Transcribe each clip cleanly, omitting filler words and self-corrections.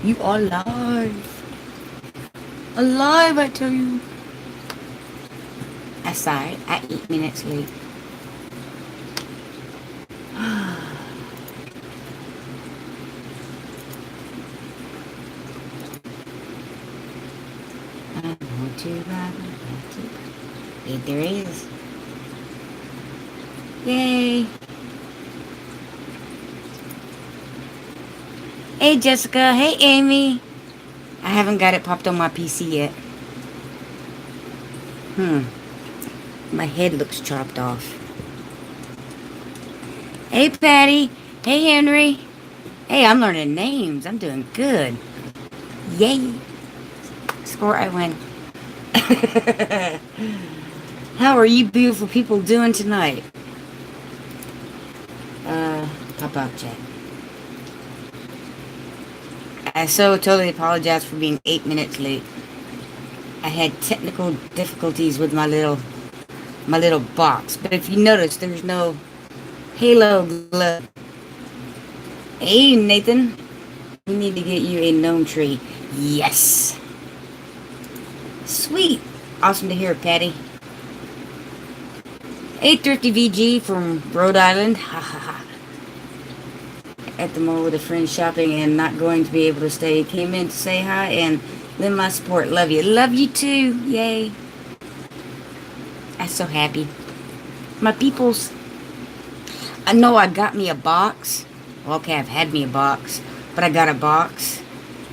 You are alive. Alive, I tell you. I sighed. I 8 minutes late. I want to ride. There is. Yay. Hey, Jessica. Hey, Amy. I haven't got it popped on my PC yet. My head looks chopped off. Hey, Patty. Hey, Henry. Hey, I'm learning names. I'm doing good. Yay. Score, I win. How are you beautiful people doing tonight? Pop out chat. I so totally apologize for being 8 minutes late. I had technical difficulties with my little box. But if you notice, there's no halo glow. Hey, Nathan. We need to get you a gnome tree. Yes. Sweet. Awesome to hear, Patty. Hey, Thrifty VG from Rhode Island. Ha ha ha. At the mall with a friend shopping and not going to be able to stay. Came in to say hi and lend my support. Love you. Love you too. Yay. I'm so happy. My peoples. I know I got me a box. Well, okay, I've had me a box. But I got a box.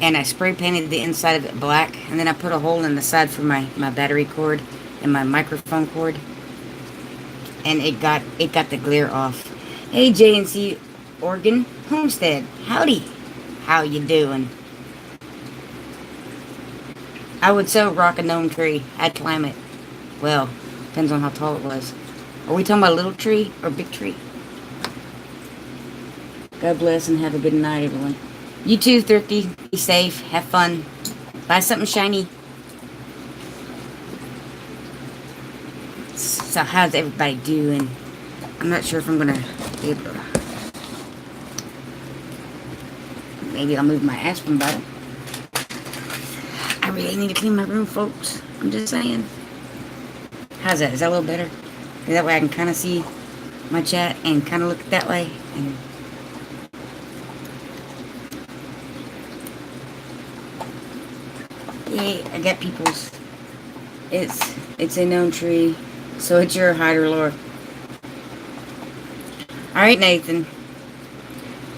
And I spray painted the inside of it black. And then I put a hole in the side for my battery cord and my microphone cord. And it got the glare off. Hey, JNC Oregon Homestead. Howdy. How you doing? I would so rock a gnome tree. I'd climb it. Well, depends on how tall it was. Are we talking about a little tree or big tree? God bless and have a good night, everyone. You too, Thrifty. Be safe. Have fun. Buy something shiny. So how's everybody doing? I'm not sure if I'm going to be able to... Maybe I'll move my aspirin bottle. I really need to clean my room, folks. I'm just saying. How's that? Is that a little better? That way I can kind of see my chat and kind of look that way. And yay, I got people's. It's a known tree, so it's your hider lore. All right, Nathan.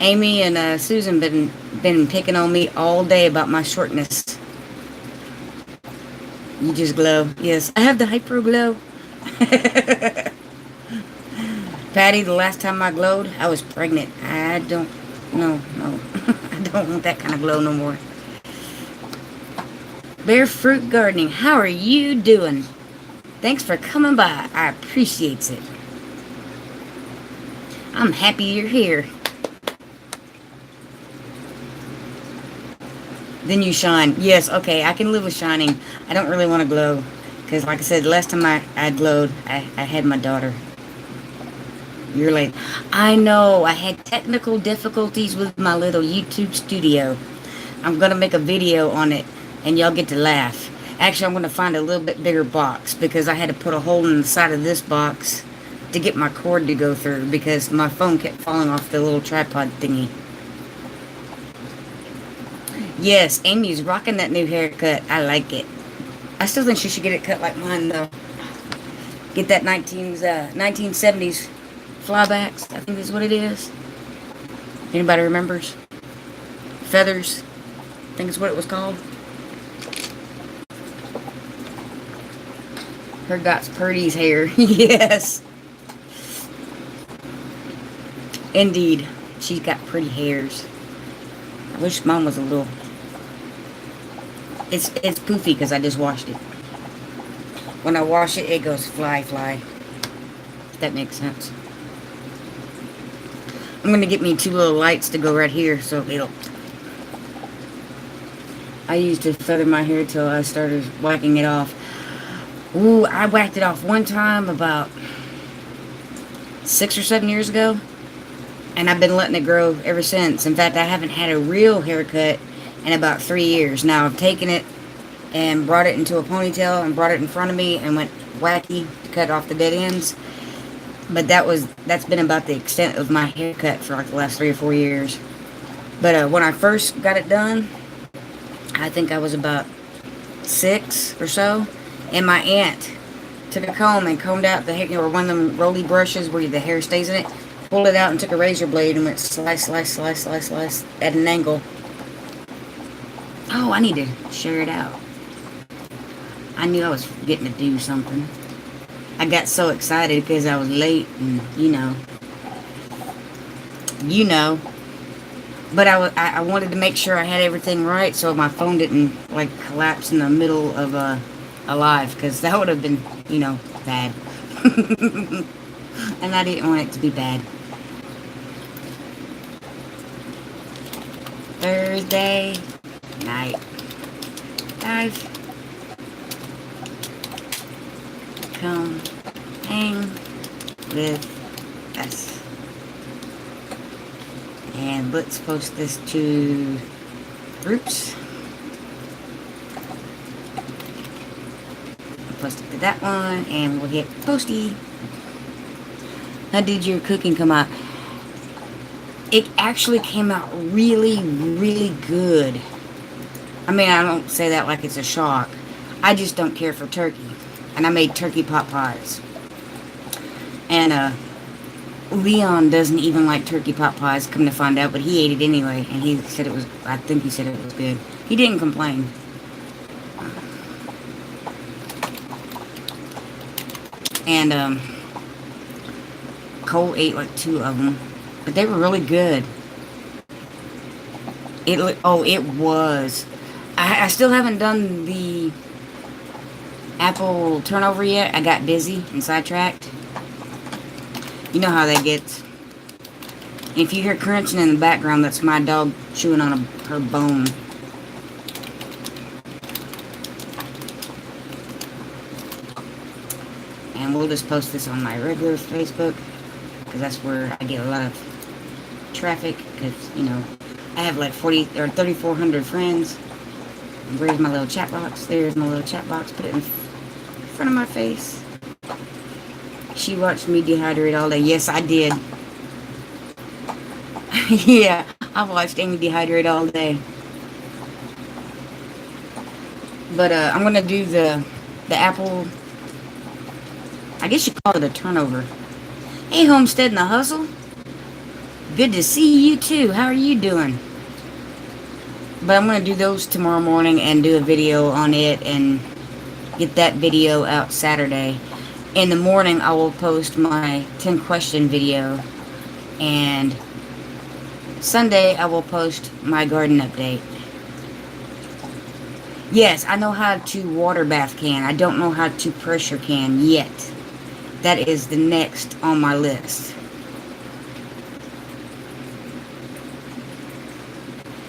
Amy and Susan been picking on me all day about my shortness. You just glow. Yes, I have the hyper glow. Patty, the last time I glowed, I was pregnant. I don't. No. I don't want that kind of glow no more. Bear Fruit Gardening, how are you doing? Thanks for coming by. I appreciate it. I'm happy you're here. Then you shine. Yes, okay, I can live with shining. I don't really want to glow. Because like I said, the last time I glowed, I had my daughter. You're late. I know, I had technical difficulties with my little YouTube studio. I'm going to make a video on it, and y'all get to laugh. Actually, I'm going to find a little bit bigger box, because I had to put a hole in the side of this box to get my cord to go through, because my phone kept falling off the little tripod thingy. Yes, Amy's rocking that new haircut. I like it. I still think she should get it cut like mine, though. Get that 1970s flybacks, I think is what it is. Anybody remembers? Feathers, I think is what it was called. Her got Purdy's hair. Yes. Indeed. She's got pretty hairs. I wish mine was a little... It's poofy because I just washed it. When I wash it, it goes fly. If that makes sense. I'm going to get me 2 little lights to go right here so it'll... I used to feather my hair till I started whacking it off. Ooh, I whacked it off one time about 6 or 7 years ago. And I've been letting it grow ever since. In fact, I haven't had a real haircut in about 3 years. Now I've taken it and brought it into a ponytail and brought it in front of me and went wacky to cut off the dead ends. But that's been about the extent of my haircut for like the last 3 or 4 years. But when I first got it done, I think I was about 6 or so, and my aunt took a comb and combed out the hair, or one of them roly brushes where the hair stays in it, pulled it out and took a razor blade and went slice, slice, slice, slice, slice at an angle. Oh, I need to share it out. I knew I was getting to do something. I got so excited because I was late, and you know. But I wanted to make sure I had everything right, so my phone didn't like collapse in the middle of a live, because that would have been, bad. And I didn't want it to be bad. Thursday night. Guys, come hang with us. And let's post this to groups. Post it to that one, and we'll hit posty. How did your cooking come out? It actually came out really, really good. I mean, I don't say that like it's a shock. I just don't care for turkey. And I made turkey pot pies. And, Leon doesn't even like turkey pot pies, come to find out, but he ate it anyway, and he said it was, I think he said it was good. He didn't complain. And, Cole ate like 2 of them, but they were really good. It was. I still haven't done the apple turnover yet. I got busy and sidetracked. You know how that gets. If you hear crunching in the background, that's my dog chewing on her bone. And we'll just post this on my regular Facebook, because that's where I get a lot of traffic, because, I have like 3,400 friends. And where's my little chat box? There's my little chat box. Put it in front of my face. She watched me dehydrate all day. Yes, I did. Yeah, I watched Amy dehydrate all day. But I'm gonna do the apple. I guess you call it a turnover. Hey, Homestead and the Hustle. Good to see you too. How are you doing? But I'm gonna do those tomorrow morning and do a video on it and get that video out Saturday. In the morning, I will post my 10 question video, and Sunday, I will post my garden update. Yes, I know how to water bath can. I don't know how to pressure can yet. That is the next on my list.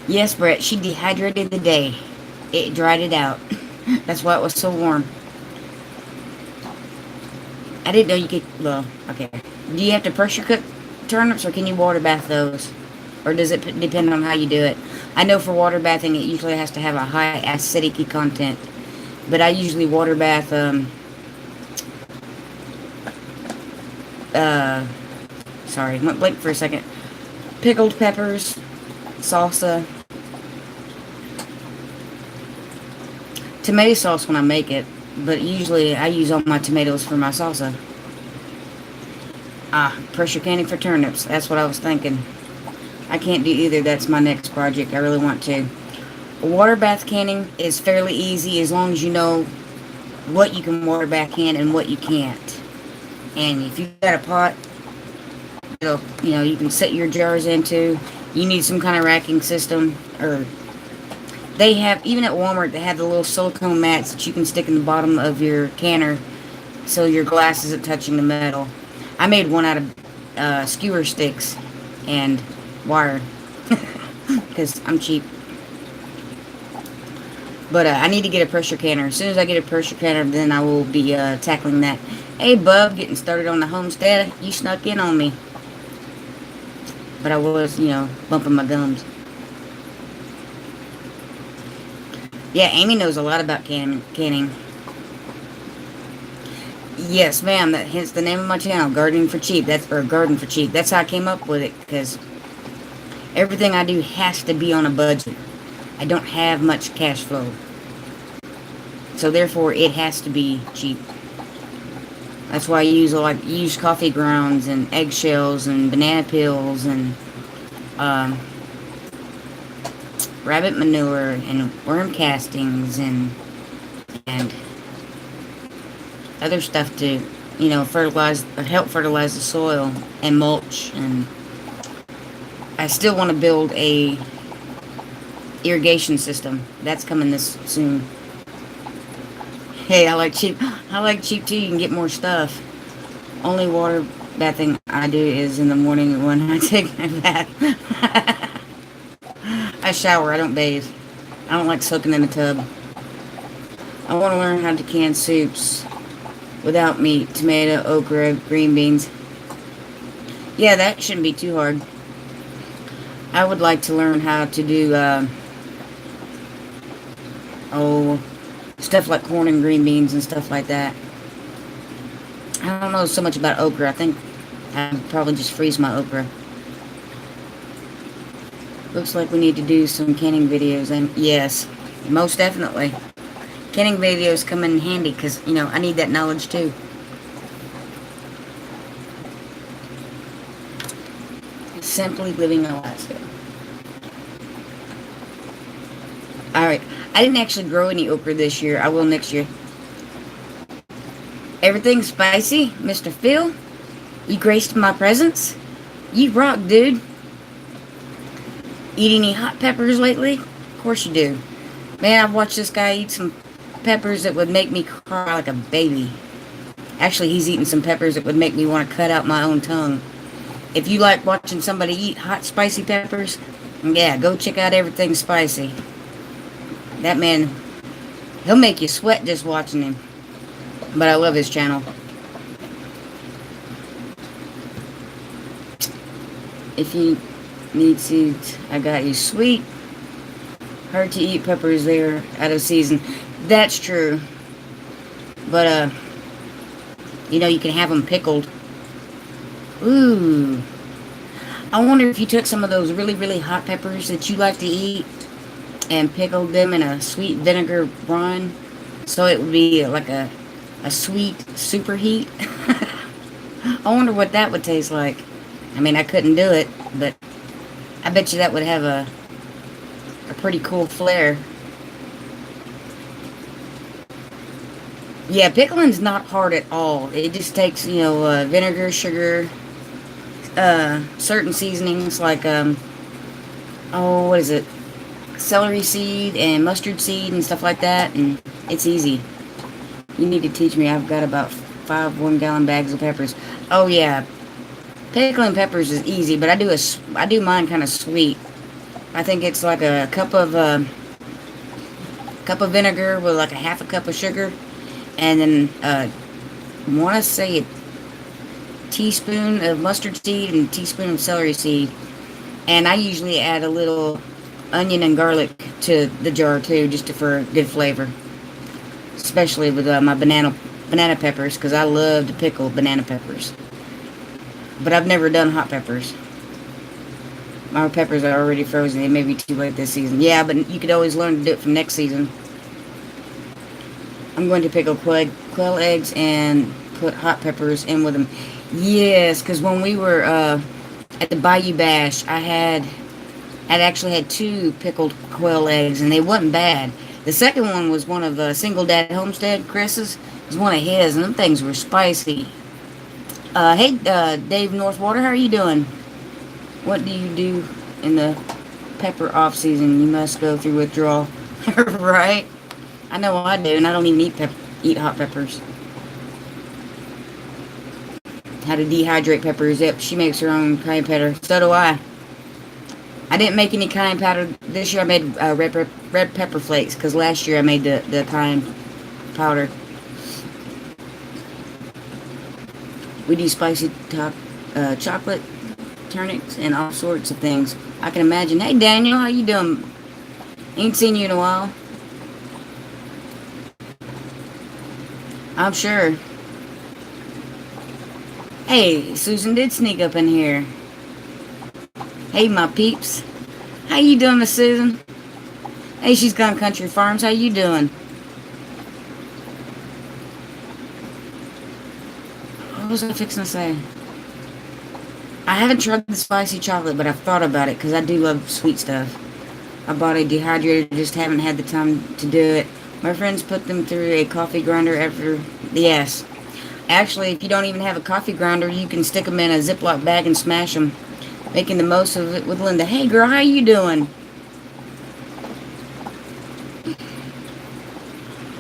Yes, Brett, she dehydrated the day. It dried it out. That's why it was so warm. I didn't know you could, well, okay. Do you have to pressure cook turnips, or can you water bath those? Or does it depend on how you do it? I know for water bathing, it usually has to have a high acidity content. But I usually water bath, sorry, went blank for a second. Pickled peppers, salsa, tomato sauce when I make it. But usually I use all my tomatoes for my salsa. Pressure canning for turnips. That's what I was thinking. I can't do either. That's my next project. I really want to. Water bath canning is fairly easy as long as you know what you can water bath can and what you can't. And if you've got a pot, you can set your jars into. You need some kind of racking system, or they have, even at Walmart, they have the little silicone mats that you can stick in the bottom of your canner so your glass isn't touching the metal. I made one out of skewer sticks and wire because I'm cheap. But I need to get a pressure canner. As soon as I get a pressure canner, then I will be tackling that. Hey, bub, getting started on the homestead. You snuck in on me. But I was, bumping my gums. Yeah, Amy knows a lot about canning. Yes, ma'am. That hence the name of my channel, Gardening for Cheap. That's or Garden for Cheap. That's how I came up with it because everything I do has to be on a budget. I don't have much cash flow, so therefore it has to be cheap. That's why I use like used coffee grounds and eggshells and banana peels and um, rabbit manure and worm castings and other stuff to, you know, fertilize or help fertilize the soil and mulch. And I still want to build a irrigation system. That's coming this soon. Hey, I like cheap. I like cheap too. You can get more stuff. Only water bathing I do is in the morning when I take my bath. I shower. I don't bathe. I don't like soaking in the tub. I want to learn how to can soups without meat, tomato, okra, green beans. Yeah, that shouldn't be too hard. I would like to learn how to do, stuff like corn and green beans and stuff like that. I don't know so much about okra. I think I'd probably just freeze my okra. Looks like we need to do some canning videos, and yes, most definitely. Canning videos come in handy because, you know, I need that knowledge too. Simply Living Alaska. Alright, I didn't actually grow any okra this year. I will next year. Everything spicy, Mr. Phil? You graced my presence? You rock, dude. Eat any hot peppers lately? Of course you do. Man, I've watched this guy eat some peppers that would make me cry like a baby. Actually, he's eating some peppers that would make me want to cut out my own tongue. If you like watching somebody eat hot, spicy peppers, yeah, go check out Everything Spicy. That man, he'll make you sweat just watching him. But I love his channel. If you need seeds, I got you. Sweet. Hard to eat peppers, they're out of season. That's true. But, you know, you can have them pickled. Ooh. I wonder if you took some of those really, really hot peppers that you like to eat and pickled them in a sweet vinegar brine, so it would be like a sweet super heat. I wonder what that would taste like. I mean, I couldn't do it, but I bet you that would have a pretty cool flair. Yeah, pickling's not hard at all. It just takes, you know, vinegar, sugar, certain seasonings like, what is it? Celery seed and mustard seed and stuff like that, and it's easy. You need to teach me. I've got about 5 1-gallon bags of peppers. Oh yeah, pickling peppers is easy, but I do mine kind of sweet. I think it's like a cup of vinegar with like a half a cup of sugar, and then I want to say a teaspoon of mustard seed and a teaspoon of celery seed, and I usually add a little onion and garlic to the jar too, just for good flavor. Especially with my banana peppers, because I love to pickle banana peppers. But I've never done hot peppers. My peppers are already frozen. They may be too late this season. Yeah, but you could always learn to do it from next season. I'm going to pickle quail eggs and put hot peppers in with them. Yes, because when we were at the Bayou Bash, I'd actually had 2 pickled quail eggs, and they wasn't bad. The second one was one of Single Dad Homestead, Chris's. It was one of his, and them things were spicy. Hey, Dave Northwater, how are you doing? What do you do in the pepper off season? You must go through withdrawal. Right? I know I do, and I don't even eat hot peppers. How to dehydrate peppers. Yep, she makes her own cayenne powder. So do I. I didn't make any cayenne powder this year. I made red pepper flakes, because last year I made the cayenne powder. We do spicy chocolate, turnips, and all sorts of things. I can imagine. Hey, Daniel, how you doing? Ain't seen you in a while. I'm sure. Hey, Susan did sneak up in here. Hey, my peeps. How you doing, Miss Susan? Hey, she's gone Country Farms. How you doing? What was I fixing to say? I haven't tried the spicy chocolate, but I've thought about it because I do love sweet stuff. I bought a dehydrator, just haven't had the time to do it. My friends put them through a coffee grinder after. Yes. Actually, if you don't even have a coffee grinder, you can stick them in a Ziploc bag and smash them. Making the most of it with Linda. Hey, girl, how you doing?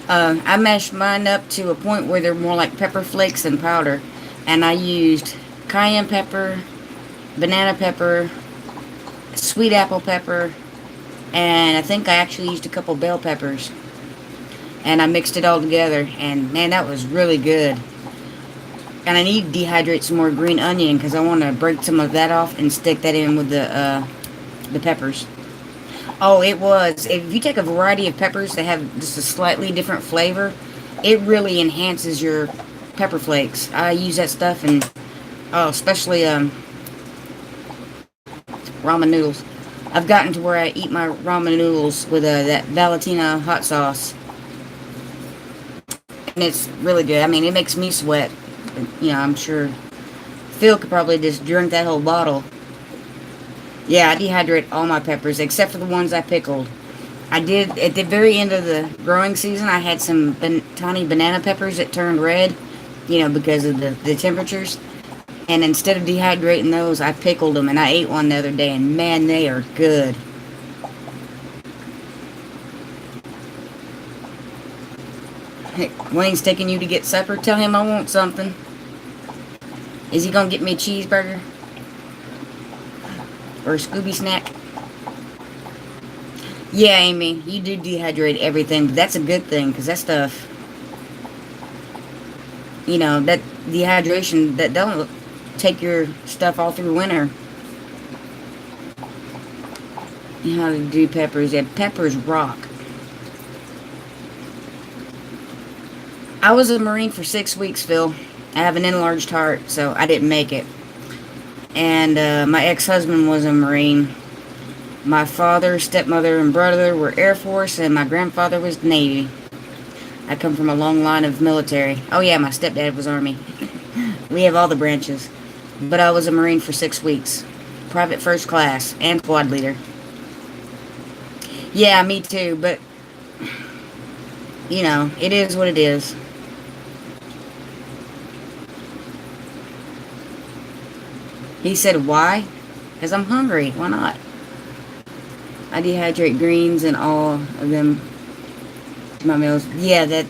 I mashed mine up to a point where they're more like pepper flakes than powder. And I used cayenne pepper, banana pepper, sweet apple pepper, and I think I actually used a couple bell peppers. And I mixed it all together, and man, that was really good. And I need to dehydrate some more green onion because I want to break some of that off and stick that in with the peppers. Oh, it was. If you take a variety of peppers that have just a slightly different flavor, it really enhances your pepper flakes. I use that stuff and especially ramen noodles. I've gotten to where I eat my ramen noodles with that Valentina hot sauce. And it's really good. I mean, it makes me sweat. You know, I'm sure Phil could probably just drink that whole bottle. Yeah, I dehydrate all my peppers except for the ones I pickled. I did, at the very end of the growing season, I had some tiny banana peppers that turned red, you know, because of the temperatures. And instead of dehydrating those, I pickled them, and I ate one the other day, and man, they are good. Hey, Wayne's taking you to get supper. Tell him I want something. Is he gonna get me a cheeseburger? Or a Scooby snack? Yeah, Amy, you do dehydrate everything, but that's a good thing, because that stuff, you know, that dehydration, that don't take your stuff all through winter. You know how to do peppers. Yeah, peppers rock. I was a Marine for 6 weeks, Phil. I have an enlarged heart, so I didn't make it. And my ex-husband was a Marine. My father, stepmother, and brother were Air Force, and my grandfather was Navy. I come from a long line of military. Oh yeah, my stepdad was Army. We have all the branches. But I was a Marine for 6 weeks. Private first class, and squad leader. Yeah, me too, but, you know, it is what it is. He said, why? Because I'm hungry. Why not? I dehydrate greens and all of them to my meals. Yeah, that,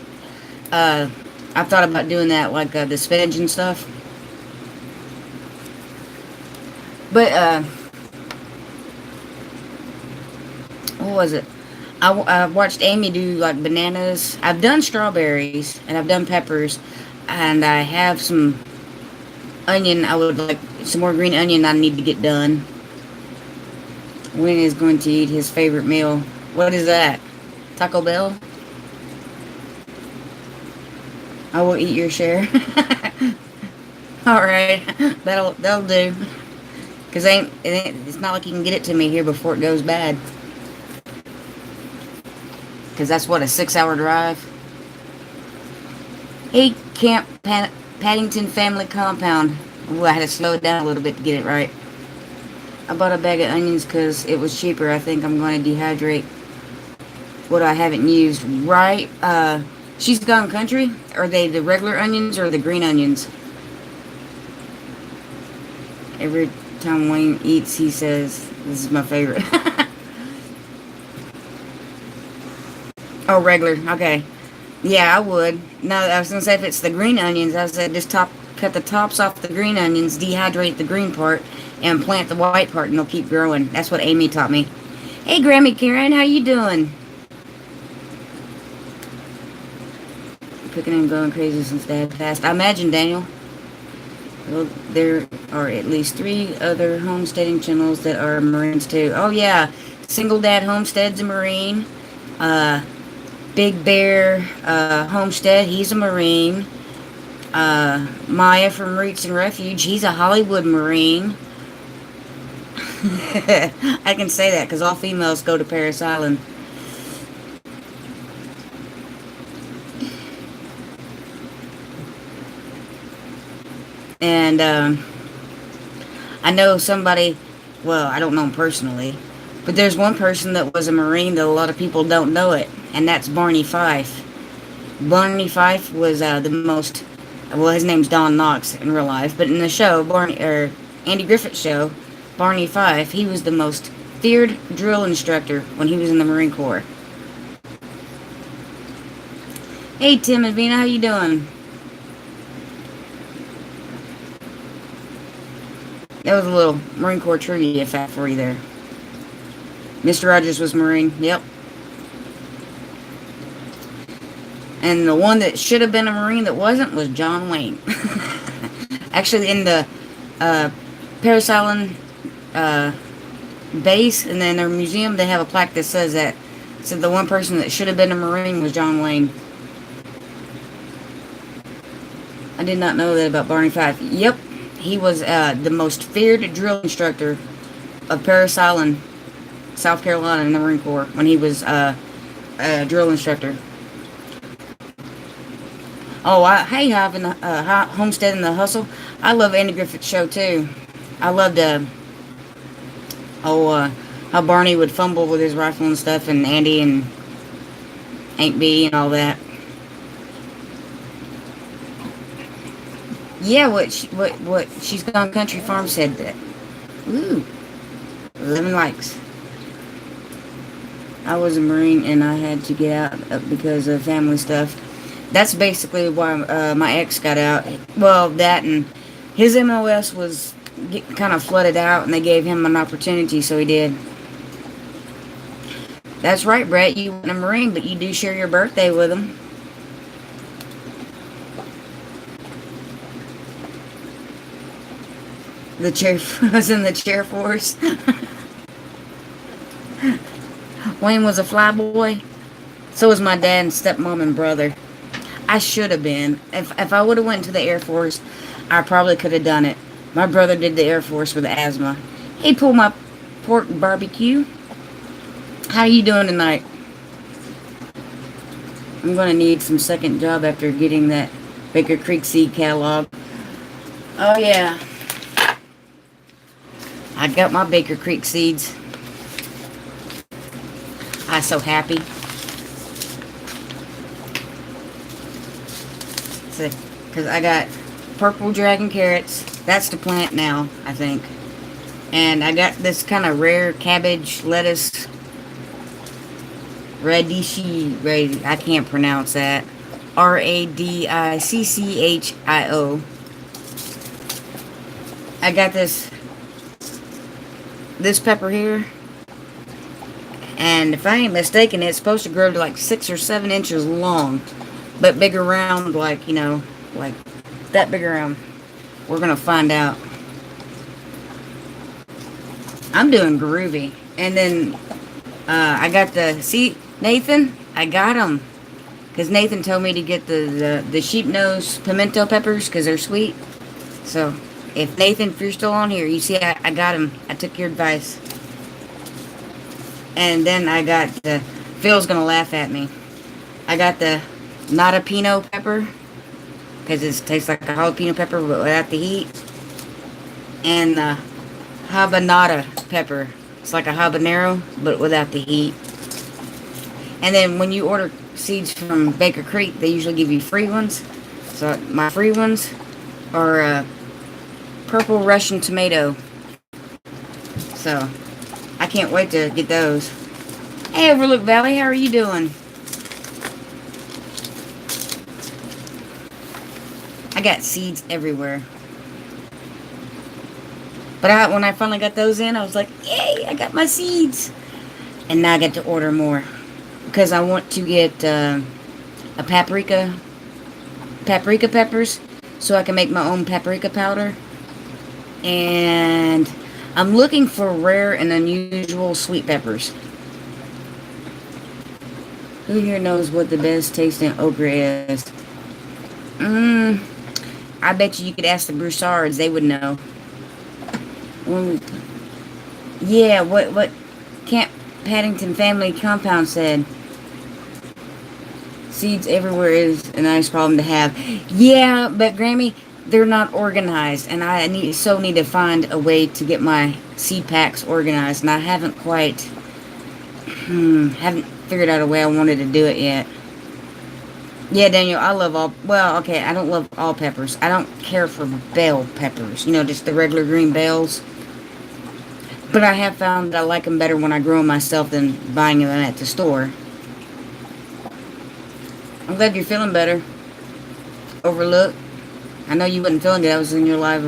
I've thought about doing that, like the spinach and stuff. But, what was it? I watched Amy do, like, bananas. I've done strawberries, and I've done peppers, and I have some onion. I would like some more green onion I need to get done. Wayne is going to eat his favorite meal. What is that? Taco Bell? I will eat your share. Alright, that'll do. Because it's not like you can get it to me here before it goes bad. Because that's what, a 6-hour drive? Hey, Camp Paddington Family Compound. Ooh, I had to slow it down a little bit to get it right. I bought a bag of onions because it was cheaper. I think I'm going to dehydrate what I haven't used. Right? She's Gone Country? Are they the regular onions or the green onions? Every time Wayne eats, he says, this is my favorite. Oh, regular. Okay. Yeah, I would. No, I was going to say if it's the green onions, I said just cut the tops off the green onions, dehydrate the green part, and plant the white part, and they'll keep growing. That's what Amy taught me. Hey, Grammy Karen, how you doing? Cooking and going crazy since Dad passed. I imagine, Daniel. Well, there are at least 3 other homesteading channels that are Marines too. Oh yeah, Single Dad Homestead's a Marine. Big Bear Homestead, he's a Marine. Maya from Roots and Refuge, he's a Hollywood Marine. I can say that because all females go to Paris Island. And I know somebody, well, I don't know him personally, but there's one person that was a Marine that a lot of people don't know it, and that's Barney Fife. Barney Fife was the most, well, his name's Don Knox in real life, but in the show, Andy Griffith's show, Barney Fife, he was the most feared drill instructor when he was in the Marine Corps. Hey, Tim and Vina, how you doing? That was a little Marine Corps trivia fact for you there. Mr. Rogers was Marine, yep. And the one that should have been a Marine that wasn't was John Wayne. Actually, in the Paris Island base and then their museum, they have a plaque that says that. So the one person that should have been a Marine was John Wayne. I did not know that about Barney Fife. Yep, he was the most feared drill instructor of Paris Island, South Carolina, in the Marine Corps when he was a drill instructor. Oh, hey, having Homestead and the Hustle. I love Andy Griffith's show too. I loved how Barney would fumble with his rifle and stuff, and Andy and Hank B and all that. Yeah, what She's Gone Country Farm said that. Ooh, 11 likes. I was a Marine and I had to get out because of family stuff. That's basically why my ex got out. Well, that and his MOS was kind of flooded out, and they gave him an opportunity, so he did. That's right, Brett. You weren't a Marine, but you do share your birthday with him. The chair was in the chair force. Wayne was a flyboy. So was my dad and stepmom and brother. I should have been. If I would have went to the Air Force, I probably could have done it. My brother did the Air Force with asthma. He pulled my pork barbecue. How you doing tonight? I'm going to need some second job after getting that Baker Creek seed catalog. Oh, yeah. I got my Baker Creek seeds. I'm so happy. Because I got purple dragon carrots. That's the plant now, I think. And I got this kind of rare cabbage, lettuce, radicchio. I can't pronounce that. Radiccio. I got this pepper here. And if I ain't mistaken, it's supposed to grow to like 6 or 7 inches long. But big around, like, you know, like that big around. We're going to find out. I'm doing groovy. And then I got see, Nathan, I got them. Because Nathan told me to get the sheep nose pimento peppers because they're sweet. So, if Nathan, if you're still on here, you see I got them. I took your advice. And then I got Phil's going to laugh at me. I got the jalapeno pepper. Because it tastes like a jalapeno pepper but without the heat. And the habanada pepper. It's like a habanero but without the heat. And then when you order seeds from Baker Creek, they usually give you free ones. So my free ones are purple Russian tomato. So I can't wait to get those. Hey, Overlook Valley, how are you doing? I got seeds everywhere. But when I finally got those in, I was like, yay, I got my seeds. And now I get to order more. Because I want to get a paprika peppers. So I can make my own paprika powder. And I'm looking for rare and unusual sweet peppers. Who here knows what the best tasting okra is? Mmm. I bet you could ask the Broussards. They would know. Mm, yeah, what Camp Paddington Family Compound said. Seeds everywhere is a nice problem to have. Yeah, but Grammy, they're not organized, and I need to find a way to get my seed packs organized, and I haven't quite haven't figured out a way I wanted to do it yet. Yeah, Daniel, I love all. Well, okay, I don't love all peppers. I don't care for bell peppers. You know, just the regular green bells. But I have found that I like them better when I grow them myself than buying them at the store. I'm glad you're feeling better. Overlook. I know you wasn't feeling good. I was in your live.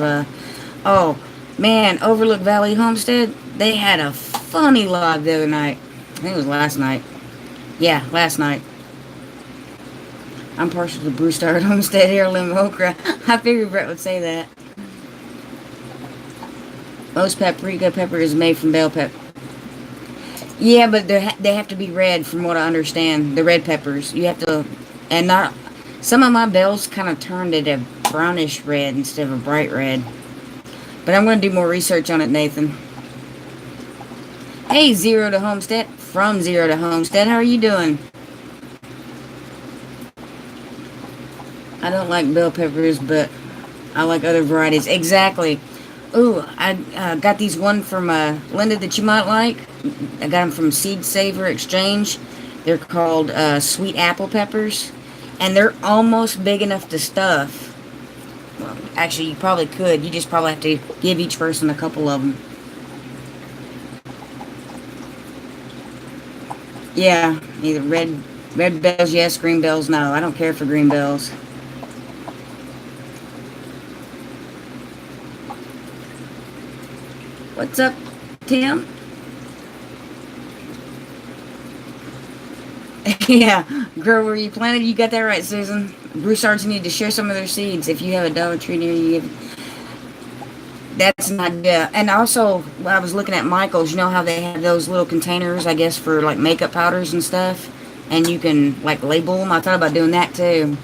Oh, man. Overlook Valley Homestead. They had a funny live the other night. I think it was last night. Yeah, last night. I'm partial to Broussard Homestead Heirloom Okra. I figured Brett would say that. Most paprika pepper is made from bell pepper. Yeah, but they have to be red from what I understand. The red peppers. You have to... And not... Some of my bells kind of turned it a brownish red instead of a bright red. But I'm going to do more research on it, Nathan. Hey, Zero to Homestead. From Zero to Homestead. How are you doing? I don't like bell peppers, but I like other varieties. Exactly. Ooh, I got these one from Linda that you might like. I got them from Seed Saver Exchange. They're called sweet apple peppers. And they're almost big enough to stuff. Well, actually, you probably could. You just probably have to give each person a couple of them. Yeah, either red bells, yes, green bells, no. I don't care for green bells. What's up, Tim? Yeah, grow where you planted. You got that right, Susan. Broussards need to share some of their seeds. If you have a Dollar Tree near you, that's an idea. And also, when I was looking at Michael's, you know how they have those little containers, I guess, for like makeup powders and stuff, and you can like label them. I thought about doing that too.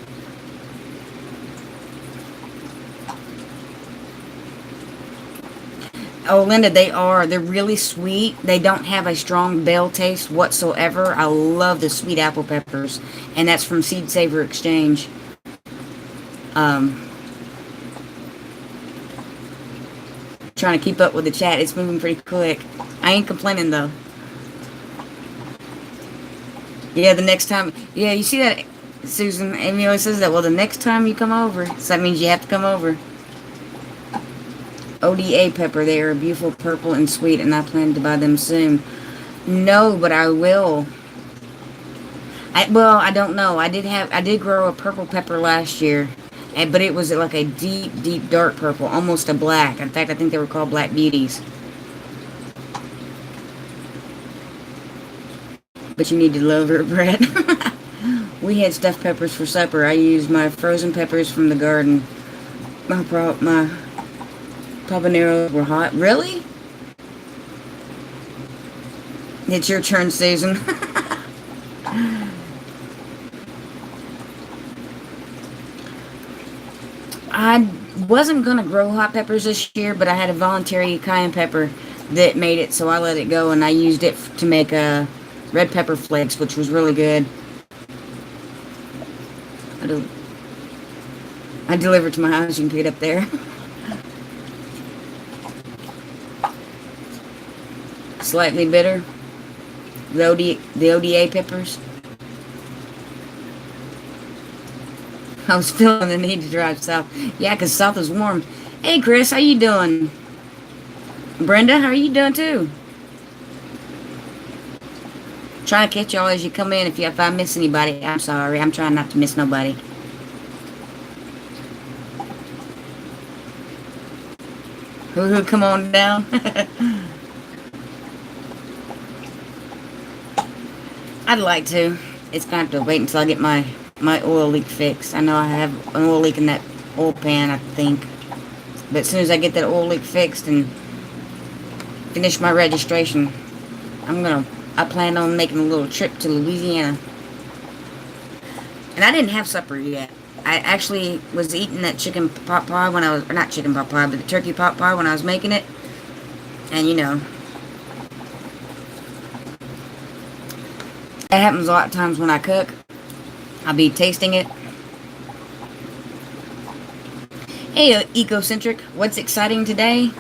Oh, Linda, they're really sweet. They don't have a strong bell taste whatsoever. I love the sweet apple peppers. And that's from Seed Saver Exchange. Trying to keep up with the chat. It's moving pretty quick. I ain't complaining, though. Yeah, the next time. Yeah, you see that, Susan? Amy always says that. Well, the next time you come over. So that means you have to come over. ODA pepper. They are beautiful purple and sweet, and I plan to buy them soon. No, but I will. Well, I don't know. I did grow a purple pepper last year, but it was like a deep, deep dark purple, almost a black. In fact, I think they were called Black Beauties. But you need to love her, Brett. We had stuffed peppers for supper. I used my frozen peppers from the garden. My habaneros were hot. Really? It's your turn, Susan. I wasn't going to grow hot peppers this year, but I had a voluntary cayenne pepper that made it, so I let it go, and I used it to make red pepper flakes, which was really good. I delivered to my house. You can pick it up there. Slightly bitter. The ODA peppers. I was feeling the need to drive south. Yeah, because south is warm. Hey, Chris, how you doing? Brenda, how are you doing, too? Trying to catch y'all as you come in. If I miss anybody, I'm sorry. I'm trying not to miss nobody. Who come on down. I'd like to. It's going to have to wait until I get my oil leak fixed. I know I have an oil leak in that oil pan, I think. But as soon as I get that oil leak fixed and finish my registration, I plan on making a little trip to Louisiana. And I didn't have supper yet. I actually was eating that chicken pot pie when I was, or not chicken pot pie, but the turkey pot pie when I was making it. And you know, that happens a lot of times when I cook. I'll be tasting it. Hey, Ecocentric, what's exciting today?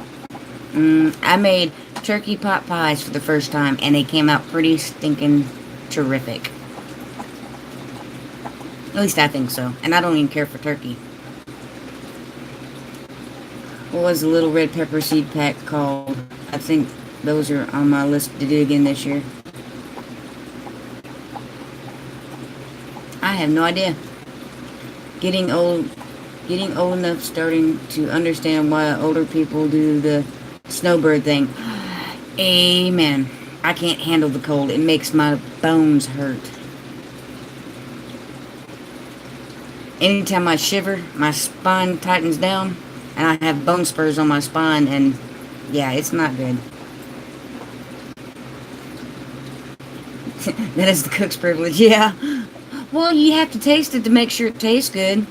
I made turkey pot pies for the first time, and they came out pretty stinking terrific. At least I think so. And I don't even care for turkey. What was the little red pepper seed pack called? I think those are on my list to do again this year. I have no idea. Getting old enough, starting to understand why older people do the snowbird thing. Amen. I can't handle the cold. It makes my bones hurt. Anytime I shiver, my spine tightens down, and I have bone spurs on my spine, and yeah, it's not good. That is the cook's privilege, yeah. Well, you have to taste it to make sure it tastes good.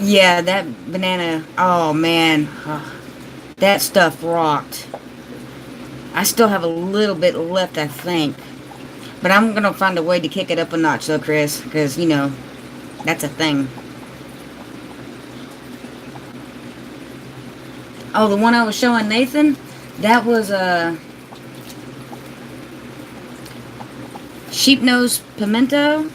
Yeah, that banana, oh man, that stuff rocked. I still have a little bit left, I think. But I'm going to find a way to kick it up a notch, though, Chris. Because, you know, that's a thing. Oh, the one I was showing Nathan? That was a sheep nose pimento.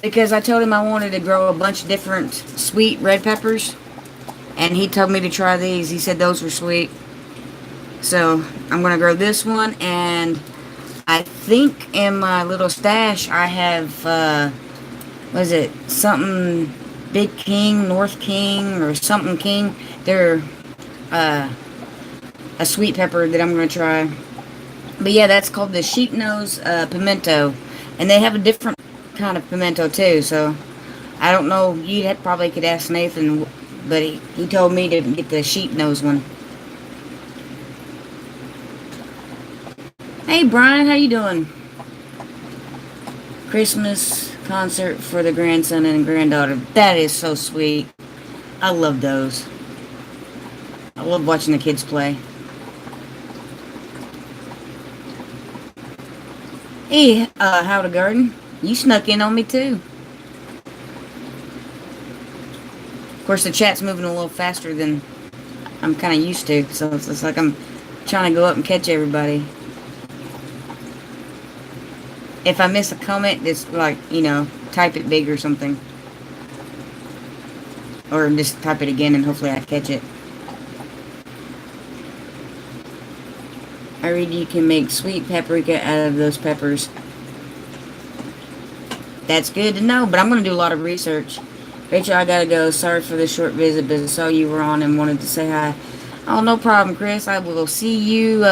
Because I told him I wanted to grow a bunch of different sweet red peppers. And he told me to try these. He said those were sweet. So, I'm going to grow this one, and I think in my little stash I have, what is it, something Big King, North King, or something King. They're, a sweet pepper that I'm going to try. But yeah, that's called the sheep nose, pimento. And they have a different kind of pimento too, so I don't know, you probably could ask Nathan, but he told me to get the sheep nose one. Hey Brian, how you doing? Christmas concert for the grandson and granddaughter. That is so sweet. I love those. I love watching the kids play. Hey, Howdy Garden. You snuck in on me too. Of course, the chat's moving a little faster than I'm kind of used to, so it's like I'm trying to go up and catch everybody. If I miss a comment, just like, you know, type it big or something. Or just type it again and hopefully I catch it. I read you can make sweet paprika out of those peppers. That's good to know, but I'm going to do a lot of research. Rachel, I gotta go. Sorry for the short visit, but I saw you were on and wanted to say hi. Oh, no problem, Chris. I will see you,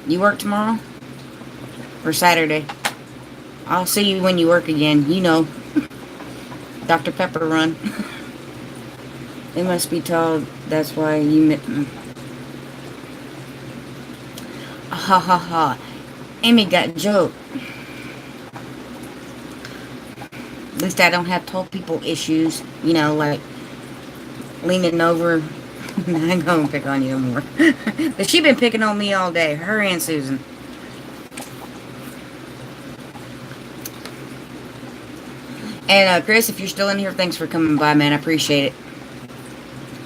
you work tomorrow? Or Saturday? I'll see you when you work again. You know. Dr. Pepper run. They must be tall. That's why you... Ha ha ha. Amy got a joke. At least I don't have tall people issues. You know, like leaning over. I ain't gonna pick on you no more. But she been picking on me all day. Her and Susan. And Chris, if you're still in here, thanks for coming by, man. I appreciate it.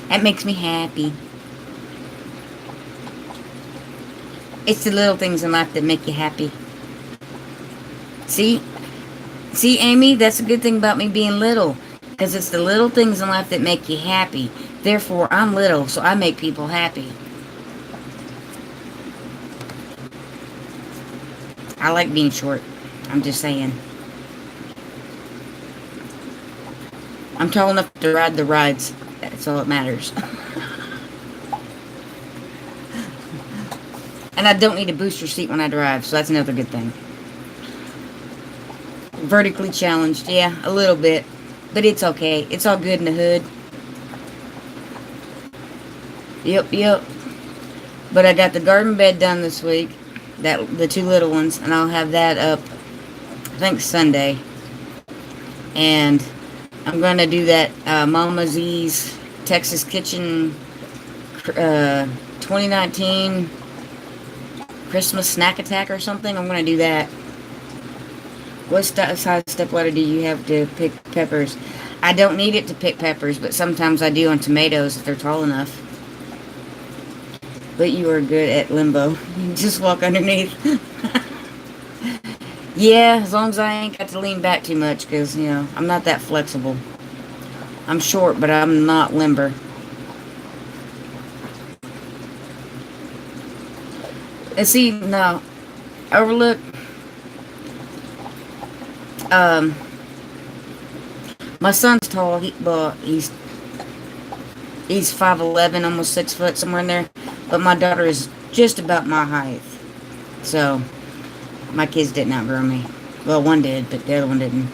That makes me happy. It's the little things in life that make you happy. See, Amy, that's a good thing about me being little. Because it's the little things in life that make you happy. Therefore, I'm little, so I make people happy. I like being short. I'm just saying. I'm tall enough to ride the rides. That's all that matters. And I don't need a booster seat when I drive, so that's another good thing. Vertically challenged, yeah, a little bit. But it's okay. It's all good in the hood. Yep. But I got the garden bed done this week, that the two little ones, and I'll have that up, I think Sunday. And I'm gonna do that Mama Z's Texas Kitchen 2019 Christmas snack attack or something. I'm gonna do that. What size stepladder do you have to pick peppers? I don't need it to pick peppers, but sometimes I do on tomatoes if they're tall enough. But you are good at limbo. You just walk underneath. Yeah, as long as I ain't got to lean back too much, because, you know, I'm not that flexible. I'm short, but I'm not limber. And see, no, overlook, my son's tall, he's 5'11", almost 6 foot, somewhere in there. But my daughter is just about my height. So, my kids didn't outgrow me. Well, one did, but the other one didn't.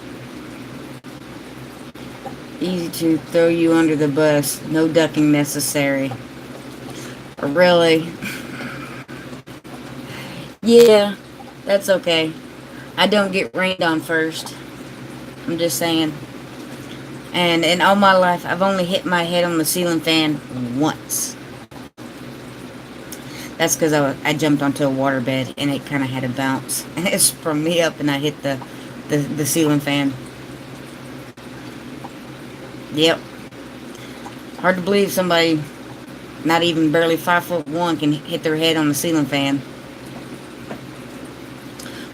Easy to throw you under the bus. No ducking necessary. Really? Yeah, that's okay. I don't get rained on first. I'm just saying. And in all my life, I've only hit my head on the ceiling fan once. That's because I jumped onto a waterbed and it kind of had a bounce. And it sprung me up and I hit the ceiling fan. Yep. Hard to believe somebody not even barely 5'1" can hit their head on the ceiling fan.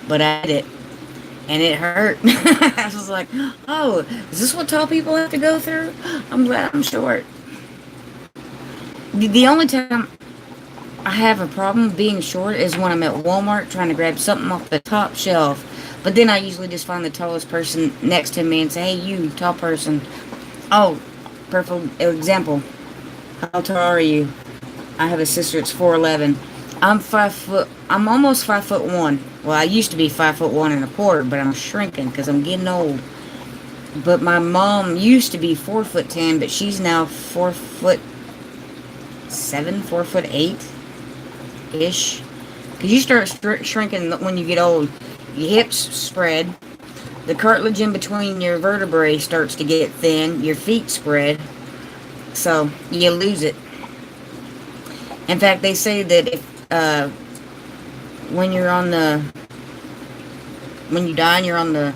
But I did it. And it hurt. I was like, oh, is this what tall people have to go through? I'm glad I'm short. The only time I have a problem being short is when I'm at Walmart trying to grab something off the top shelf. But then I usually just find the tallest person next to me and say, hey, you, tall person. Oh, perfect example. How tall are you? I have a sister that's 4'11". I'm almost 5'1". Well, I used to be 5'1.25", but I'm shrinking because I'm getting old. But my mom used to be 4'10", but she's now 4'7", 4'8" Because you start shrinking when you get old. Your hips spread. The cartilage in between your vertebrae starts to get thin. Your feet spread. So, you lose it. In fact, they say that if when you die and you're on the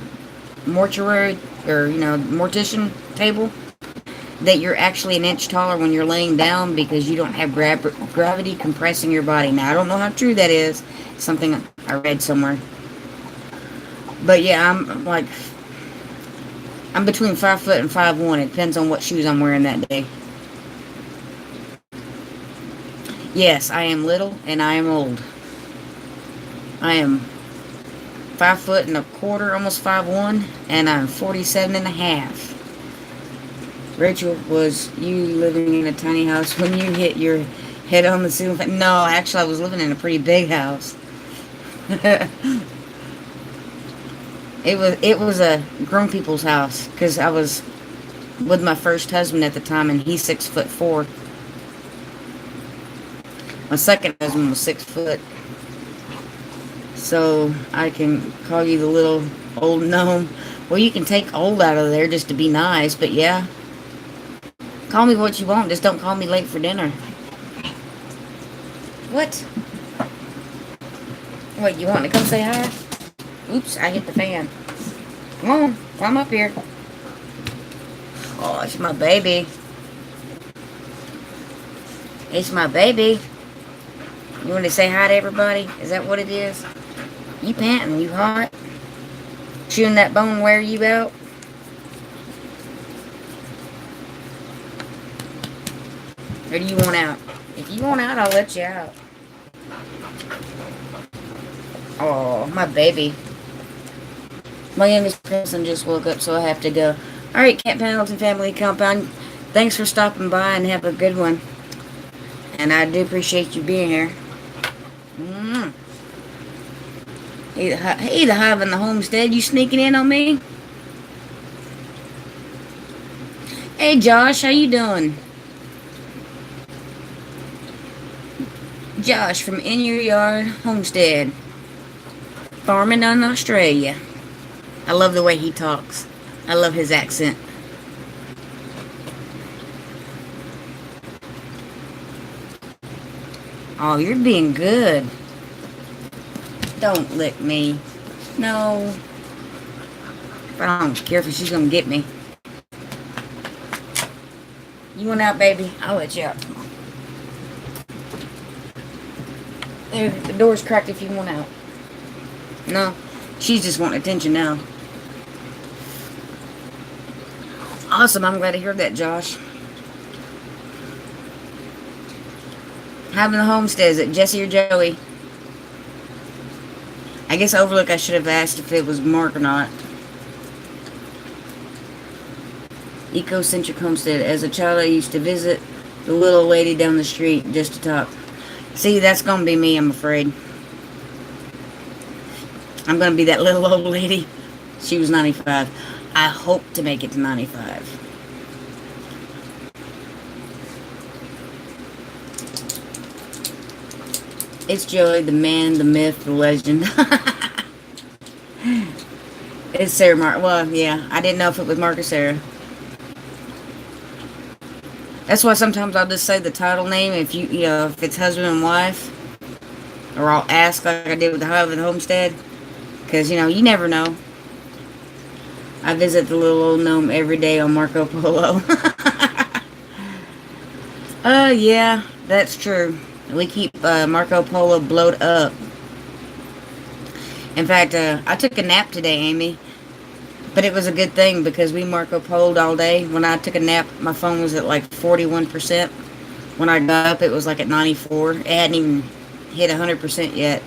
mortuary, or, mortician table, that you're actually an inch taller when you're laying down because you don't have gravity compressing your body. Now, I don't know how true that is. It's something I read somewhere. But yeah, I'm between 5 foot and 5'1". It depends on what shoes I'm wearing that day. Yes, I am little and I am old. I am 5'1", almost 5'1", and I'm 47.5. Rachel, was you living in a tiny house when you hit your head on the ceiling fan? No, actually I was living in a pretty big house. It was a grown people's house because I was with my first husband at the time, and he's 6'4". My second husband was 6 foot. So I can call you the little old gnome. Well, you can take old out of there just to be nice, but yeah. Call me what you want, just don't call me late for dinner. What? What, you want to come say hi? Oops, I hit the fan. Come on, climb up here. Oh, it's my baby. It's my baby. You want to say hi to everybody? Is that what it is? You panting, you hot? Chewing that bone wear you out? Or do you want out? If you want out, I'll let you out. Oh, my baby. My youngest grandson just woke up, so I have to go. Alright, Camp Pendleton Family Compound. Thanks for stopping by and have a good one. And I do appreciate you being here. Hey, the Hive and the Homestead. You sneaking in on me? Hey, Josh. How you doing? Josh from In Your Yard Homestead, farming in Australia. I love the way he talks. I love his accent. Oh, you're being good. Don't lick me. No. If I don't care if she's gonna get me. You want out, baby? I'll let you out. There, the door's cracked if you want out. No, she's just wanting attention now. Awesome, I'm glad to hear that, Josh. Having the homestead, is it Jesse or Joey? I guess Overlook, I should have asked if it was Mark or not. Ecocentric Homestead. As a child, I used to visit the little lady down the street just to talk. See, that's going to be me, I'm afraid. I'm going to be that little old lady. She was 95. I hope to make it to 95. It's Joey, the man, the myth, the legend. It's Sarah Mark. Well, yeah, I didn't know if it was Mark or Sarah. That's why sometimes I'll just say the title name if if it's husband and wife, or I'll ask like I did with the Highland Homestead, because you never know. I visit the little old gnome every day on Marco Polo. Yeah, that's true. We keep Marco Polo blowed up. In fact, I took a nap today, Amy. But it was a good thing because we Marco Polo'd all day. When I took a nap, my phone was at like 41%. When I got up, it was like at 94. It hadn't even hit 100% yet.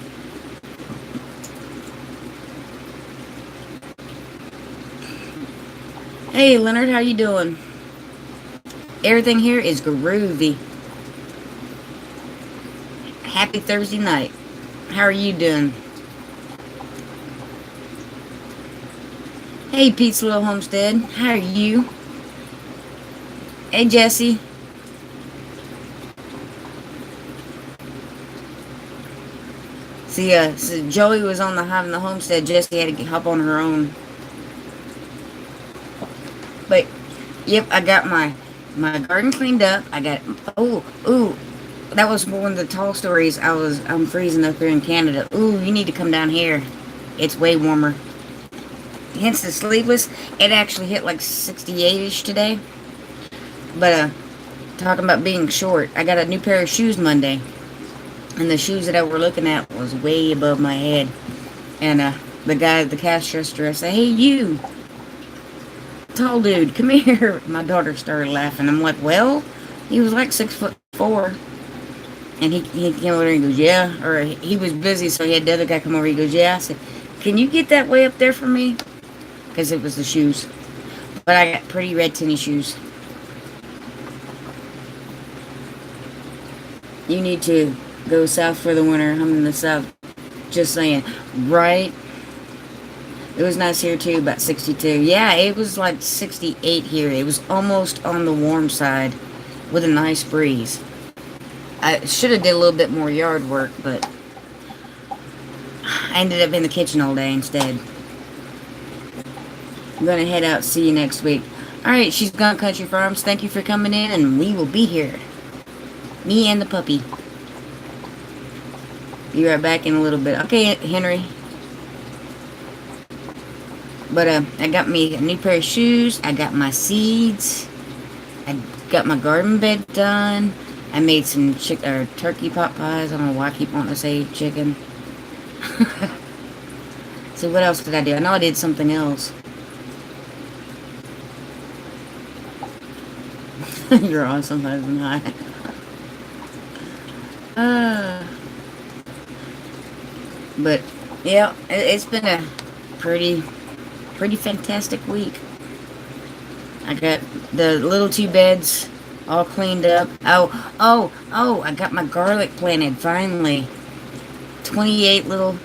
Hey, Leonard, how you doing? Everything here is groovy. Happy Thursday night. How are you doing? Hey, Pete's Little Homestead. How are you? Hey, Jesse. See, so Joey was on the Hive in the Homestead. Jesse had to hop on her own. But, yep, I got my garden cleaned up. I got, ooh, that was one of the tall stories. I'm freezing up here in Canada. Ooh, you need to come down here. It's way warmer. Hence the sleeveless. It actually hit like 68-ish today. But, talking about being short, I got a new pair of shoes Monday. And the shoes that I were looking at was way above my head. And, the guy at the cash register, I said, hey, you, tall dude, come here. My daughter started laughing. I'm like, well, he was like 6'4". And he came over and he goes, yeah. Or he was busy, so he had the other guy come over. He goes, yeah. I said, can you get that way up there for me? Because it was the shoes. But I got pretty red tennis shoes. You need to go south for the winter. I'm in the south. Just saying. Right? It was nice here too, about 62. Yeah, it was like 68 here. It was almost on the warm side with a nice breeze. I should have did a little bit more yard work, but I ended up in the kitchen all day instead. I'm going to head out. See you next week. Alright, she's gone Country Farms. Thank you for coming in, and we will be here. Me and the puppy. Be right back in a little bit. Okay, Henry. But I got me a new pair of shoes. I got my seeds. I got my garden bed done. I made some turkey pot pies. I don't know why I keep wanting to say chicken. So what else did I do? I know I did something else. You're awesome, husband. Hi. But yeah, it's been a pretty fantastic week. I got the little 2 beds all cleaned up. Oh, I got my garlic planted finally. 28 little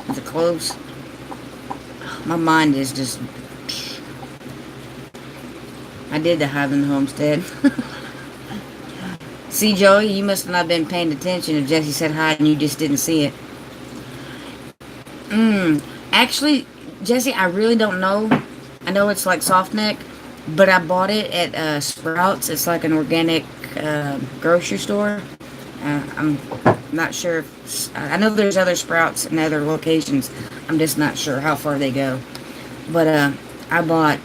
is it close? My mind is just, I did the Hive in the Homestead. See, Joey, you must have not been paying attention if Jesse said hi and you just didn't see it. Actually, Jesse, I really don't know. I know it's like soft neck, but I bought it at Sprouts. It's like an organic grocery store. I'm not sure. I know there's other Sprouts in other locations. I'm just not sure how far they go. But I bought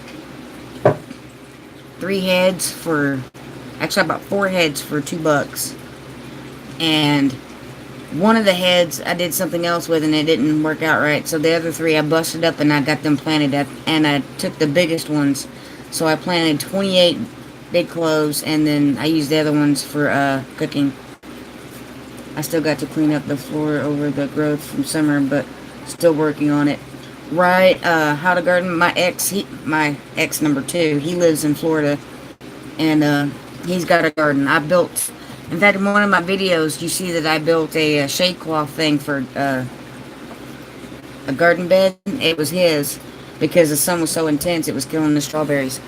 3 heads for. Actually, I bought 4 heads for $2, and one of the heads I did something else with and it didn't work out right. So the other 3 I busted up and I got them planted up, and I took the biggest ones. So I planted 28 big cloves, and then I used the other ones for cooking. I still got to clean up the floor over the growth from summer, but still working on it. Right, how to garden. My ex number 2, he lives in Florida, and he's got a garden. I built. In fact, in one of my videos, you see that I built a shade cloth thing for a garden bed. It was his because the sun was so intense it was killing the strawberries.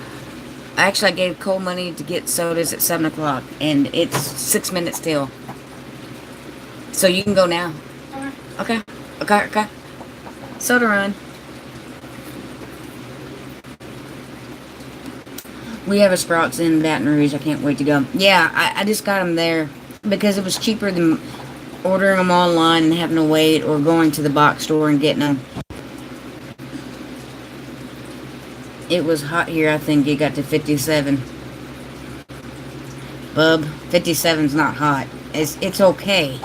Actually, I gave Cole money to get sodas at 7 o'clock, and it's 6 minutes till. So you can go now. Okay. Soda run. We have a Sprouts in Baton Rouge. I can't wait to go. Yeah, I just got them there because it was cheaper than ordering them online and having to wait, or going to the box store and getting them. It was hot here. I think it got to 57. Bub, 57's not hot. It's okay,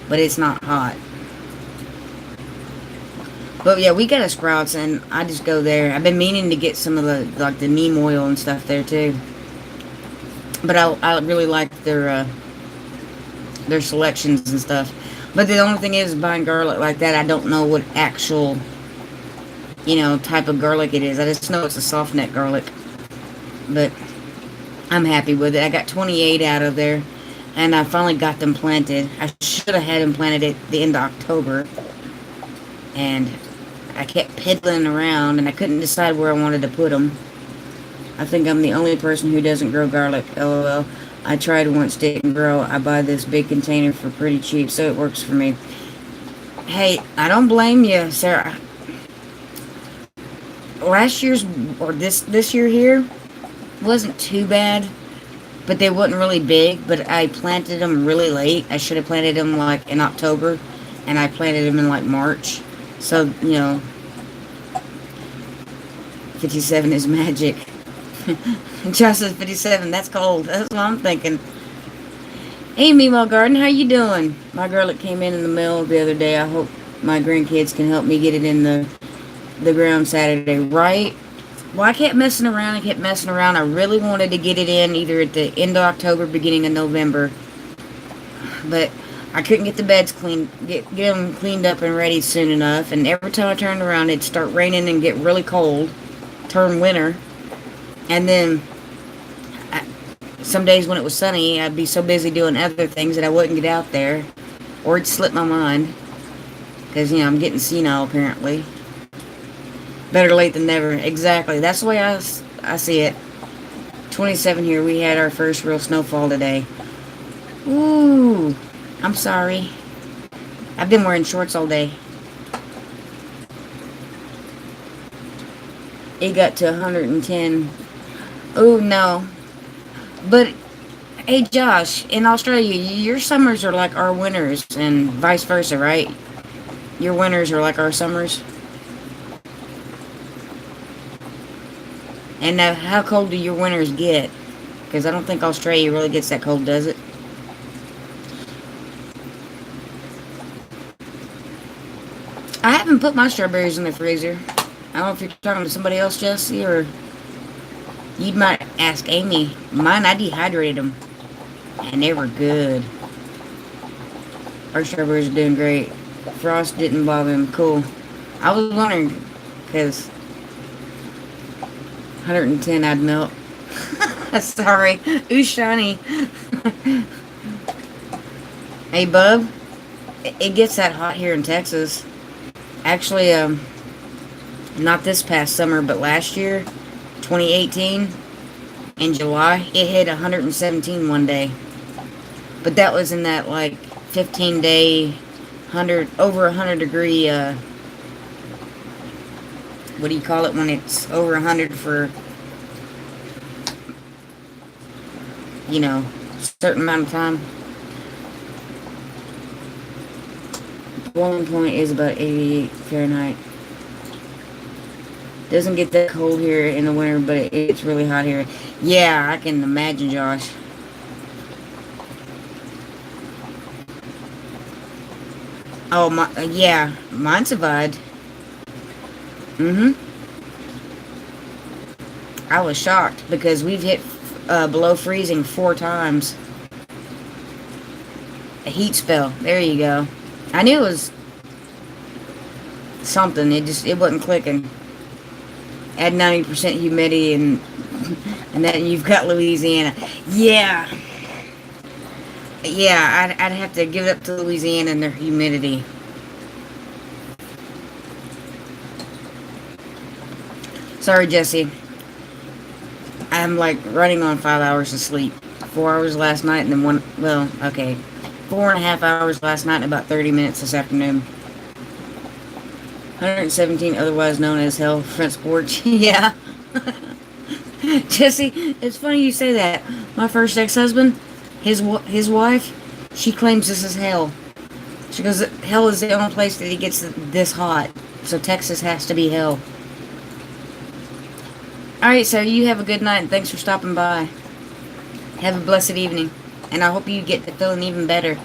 but it's not hot. But yeah, we got a Sprouts, and I just go there. I've been meaning to get some of the neem oil and stuff there too. But I really like their selections and stuff. But the only thing is, buying garlic like that, I don't know what actual, type of garlic it is. I just know it's a soft neck garlic. But I'm happy with it. I got 28 out of there, and I finally got them planted. I should have had them planted at the end of October, and I kept piddling around, and I couldn't decide where I wanted to put them. I think I'm the only person who doesn't grow garlic. LOL. I tried once, didn't grow. I buy this big container for pretty cheap, so it works for me. Hey, I don't blame you, Sarah. Last year's, or this year here, wasn't too bad, but they wasn't really big. But I planted them really late. I should have planted them like in October, and I planted them in like March. So, 57 is magic. Josh says 57, that's cold. That's what I'm thinking. Hey, Meemaw Garden, how you doing? My garlic came in the mail the other day. I hope my grandkids can help me get it in the ground Saturday, right? Well, I kept messing around. I really wanted to get it in either at the end of October, beginning of November. But I couldn't get the beds cleaned, get them cleaned up and ready soon enough. And every time I turned around, it'd start raining and get really cold, turn winter. And then some days when it was sunny, I'd be so busy doing other things that I wouldn't get out there, or it'd slip my mind. Because, I'm getting senile apparently. Better late than never. Exactly. That's the way I see it. 27 here. We had our first real snowfall today. Ooh. I'm sorry. I've been wearing shorts all day. It got to 110. Oh, no. But, hey, Josh, in Australia, your summers are like our winters, and vice versa, right? Your winters are like our summers. And now, how cold do your winters get? Because I don't think Australia really gets that cold, does it? I haven't put my strawberries in the freezer. I don't know if you're talking to somebody else, Jesse, or you might ask Amy. Mine, I dehydrated them, and they were good. Our strawberries are doing great. Frost didn't bother them. Cool. I was wondering, because 110 I'd melt. Sorry. Ooh, shiny. Hey, bub. It gets that hot here in Texas. Actually, not this past summer, but last year, 2018, in July, it hit 117 one day. But that was in that like 15-day, 100 over 100 degree. What do you call it when it's over 100 for, a certain amount of time? Boiling point is about 88 Fahrenheit. Doesn't get that cold here in the winter, but it's really hot here. Yeah, I can imagine, Josh. Oh, yeah, mine survived. Mm-hmm. I was shocked because we've hit below freezing 4 times. A heat spell. There you go. I knew it was something. It wasn't clicking. Add 90% humidity and then you've got Louisiana. Yeah. Yeah, I'd have to give it up to Louisiana and their humidity. Sorry, Jesse. I'm like running on 5 hours of sleep. 4 hours last night and then one, well, okay. 4.5 hours last night and about 30 minutes this afternoon. 117, otherwise known as hell, front porch. Yeah. Jesse, it's funny you say that. My first ex-husband, his wife, she claims this is hell. She goes, hell is the only place that he gets this hot. So Texas has to be hell. Alright, so you have a good night and thanks for stopping by. Have a blessed evening. And I hope you get to feeling even better.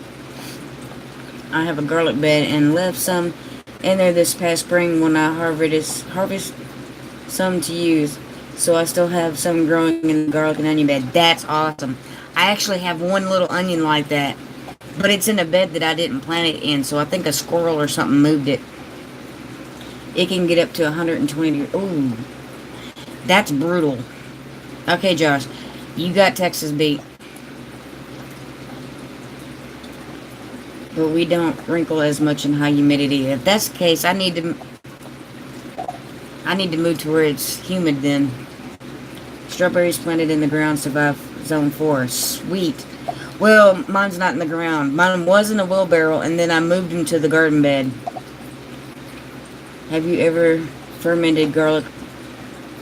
I have a garlic bed and left some in there this past spring when I harvest some to use. So I still have some growing in the garlic and onion bed. That's awesome. I actually have one little onion like that. But it's in a bed that I didn't plant it in. So I think a squirrel or something moved it. It can get up to 120 degrees. Ooh. That's brutal. Okay, Josh. You got Texas beat. But we don't wrinkle as much in high humidity. If that's the case, I need to move to where it's humid then. Strawberries planted in the ground survive zone 4. Sweet. Well, mine's not in the ground. Mine was in a wheelbarrow and then I moved them to the garden bed. Have you ever fermented garlic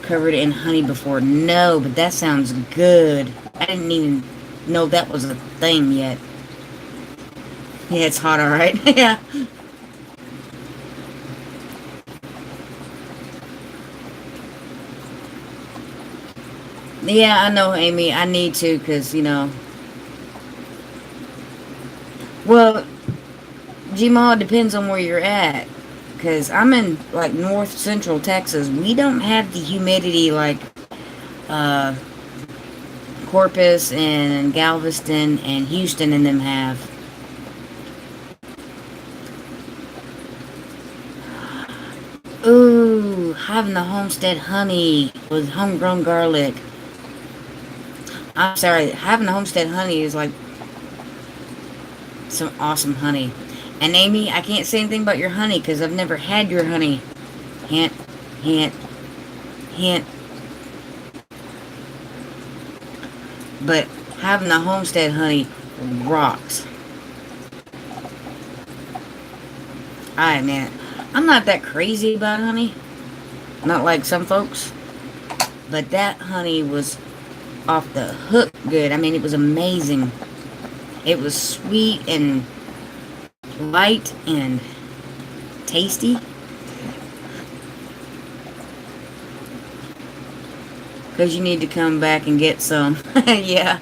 covered in honey before? No, but that sounds good. I didn't even know that was a thing yet. Yeah, it's hot, alright. Yeah. Yeah, I know, Amy. I need to, because, well, Gma, it depends on where you're at. Because I'm in, like, north central Texas. We don't have the humidity like Corpus and Galveston and Houston and them have. Ooh, having the homestead honey with homegrown garlic. I'm sorry, having the homestead honey is like some awesome honey. And Amy, I can't say anything about your honey because I've never had your honey. Hint, hint, hint. But having the homestead honey rocks. Alright, man. I'm not that crazy about honey. Not like some folks. But that honey was off the hook good. I mean, it was amazing. It was sweet and light and tasty. Because you need to come back and get some. Yeah.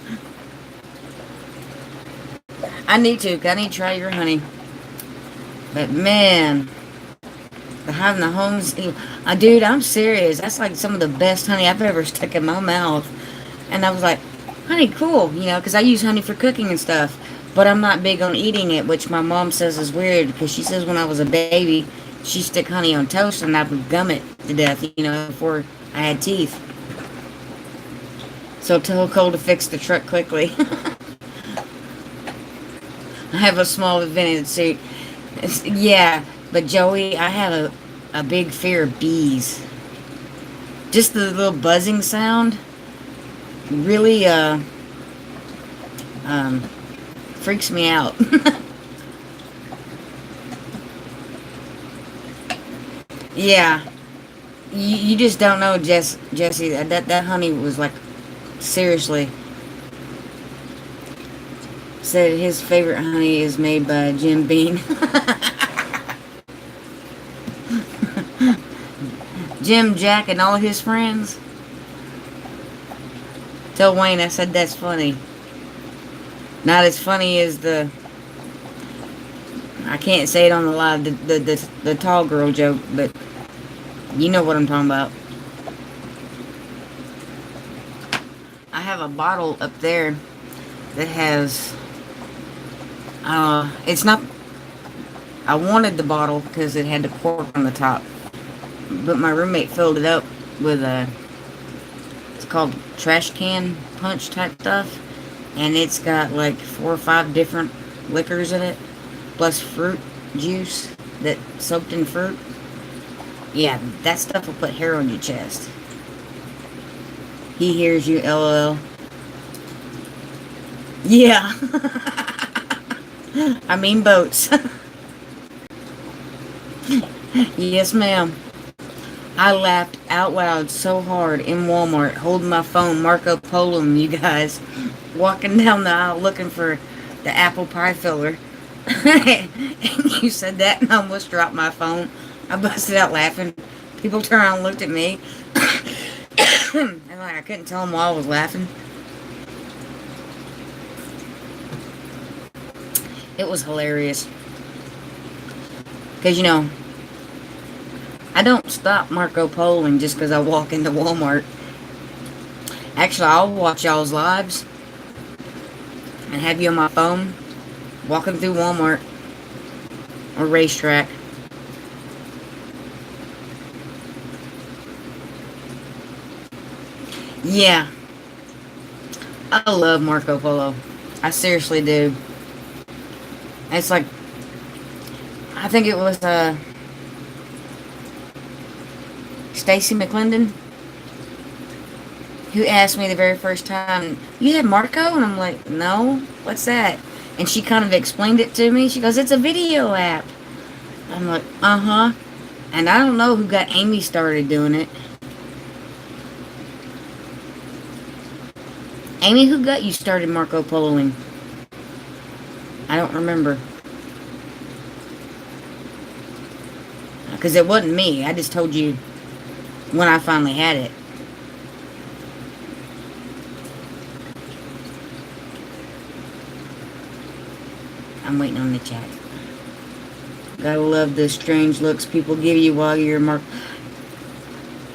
I need to. I need to try your honey. But man, having the homes, dude, I'm serious. That's like some of the best honey I've ever stuck in my mouth. And I was like, honey, cool, because I use honey for cooking and stuff. But I'm not big on eating it, which my mom says is weird, because she says when I was a baby, she stick honey on toast and I would gum it to death, before I had teeth. So tell Cole to fix the truck quickly. I have a small vented suit. Yeah, but Joey, I have a big fear of bees. Just the little buzzing sound really Freaks me out. Yeah. You just don't know, Jesse. That honey was like, seriously. Said his favorite honey is made by Jim Beam. Jim, Jack, and all his friends. Tell Wayne I said that's funny. Not as funny as the... I can't say it on the live, the tall girl joke, but you know what I'm talking about. I have a bottle up there that has... it's not... I wanted the bottle because it had the cork on the top. But my roommate filled it up with a... It's called trash can punch type stuff. And it's got like 4 or 5 different liquors in it. Plus fruit juice that soaked in fruit. Yeah, that stuff will put hair on your chest. He hears you, LOL. Yeah. I mean boats. Yes, ma'am. I laughed out loud so hard in Walmart, holding my phone, Marco Polo, you guys, walking down the aisle looking for the apple pie filler. And you said that, and I almost dropped my phone. I busted out laughing. People turned around and looked at me. And like, I couldn't tell them why I was laughing. It was hilarious. Because, you know, I don't stop Marco Poloing just because I walk into Walmart. Actually, I'll watch y'all's lives and have you on my phone walking through Walmart or racetrack. Yeah. I love Marco Polo. I seriously do. It's like, I think it was, Stacy McClendon, who asked me the very first time, you have Marco? And I'm like, no, what's that? And she kind of explained it to me. She goes, it's a video app. I'm like, uh-huh. And I don't know who got Amy started doing it. Amy, who got you started Marco Poloing? I don't remember. Because it wasn't me. I just told you when I finally had it. I'm waiting on the chat. Gotta love the strange looks people give you while you're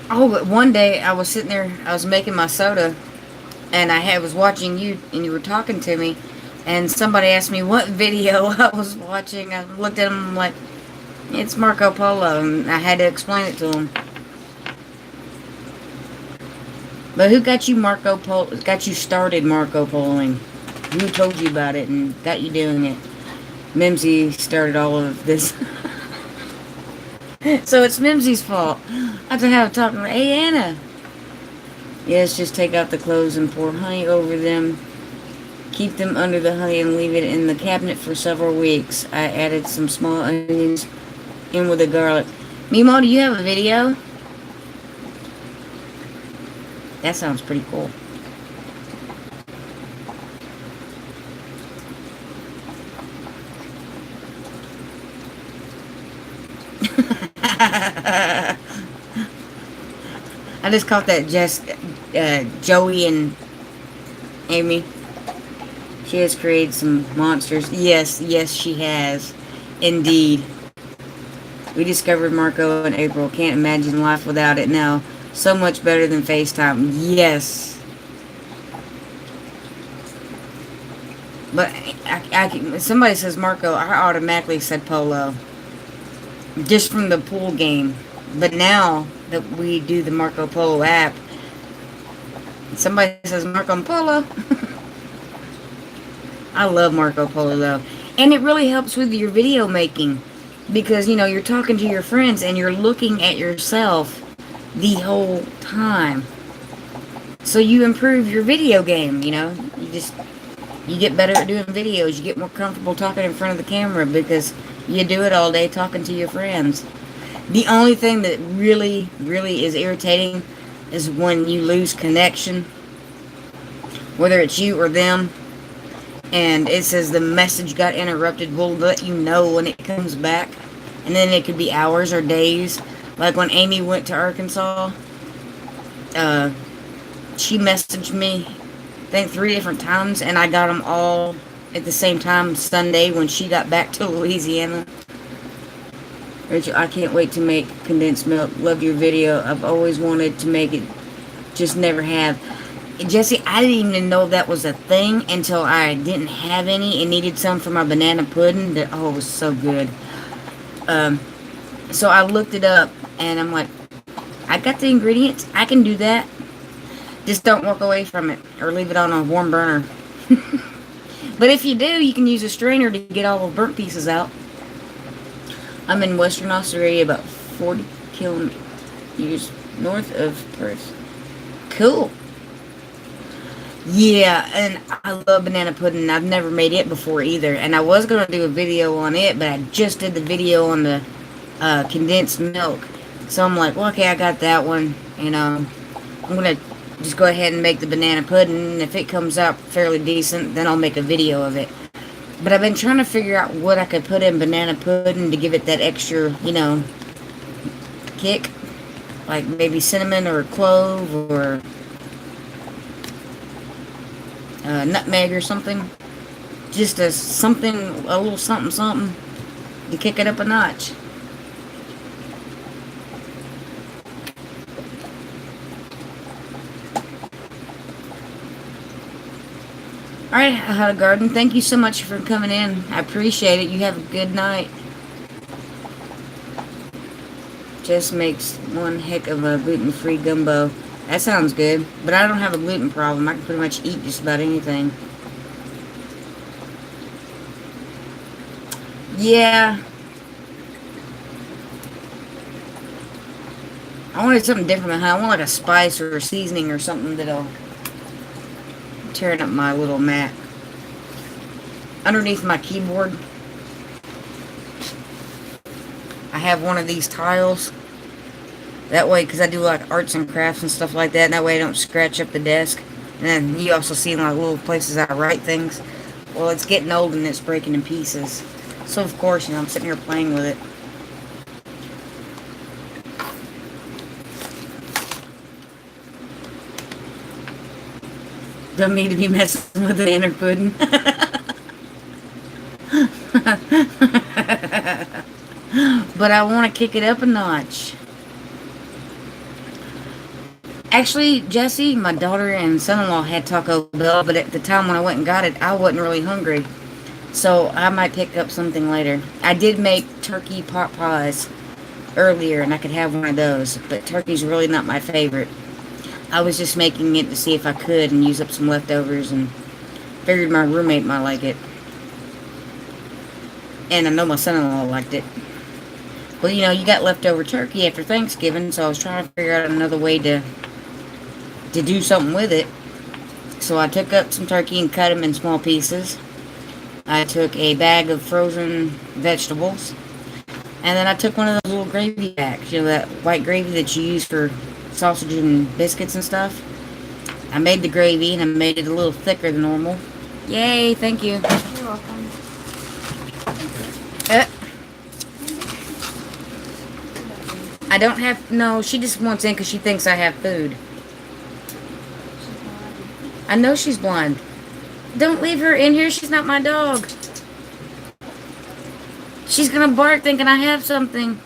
Oh, but one day I was sitting there, I was making my soda, and I was watching you, and you were talking to me, and somebody asked me what video I was watching. I looked at them, I'm like, it's Marco Polo, and I had to explain it to them. But who got you got you started Marco Poloing? Who told you about it and got you doing it? Mimsy started all of this. So it's Mimsy's fault. I have to have talking to, hey, Anna. Yes, just take out the clothes and pour honey over them. Keep them under the honey and leave it in the cabinet for several weeks. I added some small onions in with the garlic. Mimo, do you have a video? That sounds pretty cool. I just caught that Joey and Amy. She has created some monsters. Yes, she has. Indeed. We discovered Marco in April. Can't imagine life without it now. So much better than FaceTime. Yes. But somebody says Marco, I automatically said Polo. Just from the pool game. But now that we do the Marco Polo app, somebody says Marco Polo. I love Marco Polo though. And it really helps with your video making. Because, you know, you're talking to your friends and you're looking at yourself the whole time. So you improve your video game, you know. You just You get better at doing videos. You get more comfortable talking in front of the camera because you do it all day talking to your friends. The only thing that really, really is irritating is when you lose connection, whether it's you or them, and it says the message got interrupted. We'll let you know when it comes back, and then it could be hours or days. Like when Amy went to Arkansas, she messaged me, I think 3 different times, and I got them all at the same time Sunday when she got back to Louisiana. Rachel, I can't wait to make condensed milk. Love your video. I've always wanted to make it, just never have. Jesse, I didn't even know that was a thing until I didn't have any and needed some for my banana pudding. That, oh, it was so good. So I looked it up, and I'm like, I got the ingredients. I can do that. Just don't walk away from it or leave it on a warm burner. But if you do, you can use a strainer to get all the burnt pieces out. I'm in Western Australia, about 40 kilometers north of Perth. Cool. Yeah, and I love banana pudding. I've never made it before either. And I was going to do a video on it, but I just did the video on the condensed milk. So I'm like, well, okay, I got that one. You know, I'm going to just go ahead and make the banana pudding. If it comes out fairly decent, then I'll make a video of it. But I've been trying to figure out what I could put in banana pudding to give it that extra, you know, kick. Like maybe cinnamon or clove or nutmeg or something. Just a little something to kick it up a notch. Alright, How to Garden, thank you so much for coming in. I appreciate it. You have a good night. Just makes one heck of a gluten-free gumbo. That sounds good, but I don't have a gluten problem. I can pretty much eat just about anything. Yeah. I wanted something different. I want like a spice or a seasoning or something that'll... Tearing up my little mat. Underneath my keyboard, I have one of these tiles. That way, because I do like arts and crafts and stuff like that, and that way I don't scratch up the desk. And then you also see like little places I write things. Well, it's getting old and it's breaking in pieces. So of course, you know, I'm sitting here playing with it. Don't need to be messing with banana pudding. But I want to kick it up a notch. Actually, Jesse, my daughter and son-in-law had Taco Bell, but at the time when I went and got it, I wasn't really hungry. So I might pick up something later. I did make turkey pot pies earlier, and I could have one of those. But turkey's really not my favorite. I was just making it to see if I could and use up some leftovers, and figured my roommate might like it. And I know my son-in-law liked it. Well, you know, you got leftover turkey after Thanksgiving, so I was trying to figure out another way to do something with it. So I took up some turkey and cut them in small pieces. I took a bag of frozen vegetables. And then I took one of those little gravy bags, you know, that white gravy that you use for sausage and biscuits and stuff. I made the gravy and I made it a little thicker than normal. Yay, thank you. You're welcome. I don't have, no, she just wants in because she thinks I have food. I know she's blind. Don't leave her in here, she's not my dog. She's gonna bark thinking I have something.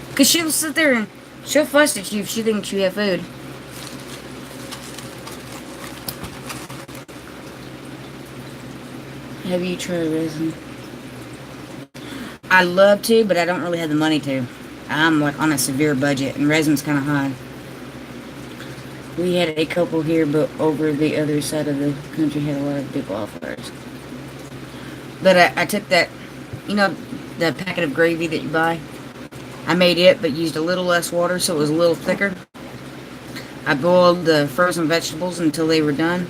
Because she'll sit there and she'll fuss at you if she thinks you have food. Have you tried resin? I love to, but I don't really have the money to. I'm like on a severe budget, and resin's kind of high. We had a couple here, but over the other side of the country had a lot of big wildfires. But I took that, you know, the packet of gravy that you buy. I made it, but used a little less water, so it was a little thicker. I boiled the frozen vegetables until they were done.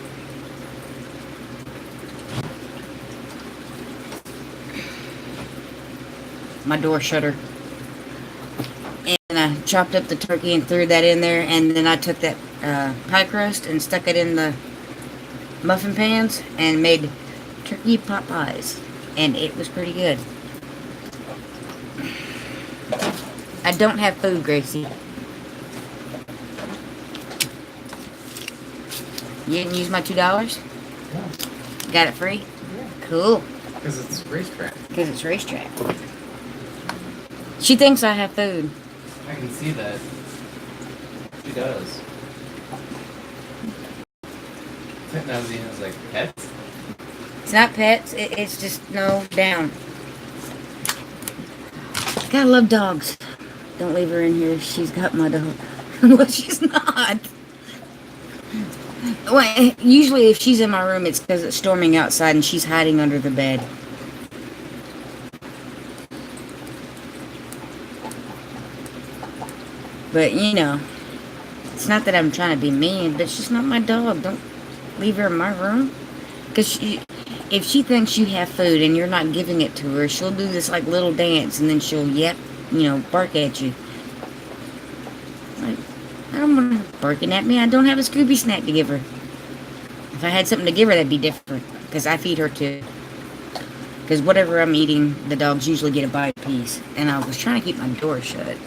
My door shutter. And I chopped up the turkey and threw that in there, and then I took that pie crust and stuck it in the muffin pans and made turkey pot pies, and it was pretty good. I don't have food, Gracie. You didn't use my $2? No. Got it free? Yeah. Cool. Because it's racetrack. Because it's racetrack. She thinks I have food. I can see that. She does. Now Zena's like, pets? It's not pets. It's just, no, down. Gotta love dogs. Don't leave her in here. She's got my dog. Well, she's not. Well, usually if she's in my room, it's because it's storming outside and she's hiding under the bed. But, you know, it's not that I'm trying to be mean, but she's not my dog. Don't leave her in my room. Because if she thinks you have food and you're not giving it to her, she'll do this, like, little dance, and then she'll, bark at you. Like, I don't want her barking at me. I don't have a Scooby snack to give her. If I had something to give her, that'd be different. Because I feed her, too. Because whatever I'm eating, the dogs usually get a bite piece. And I was trying to keep my door shut.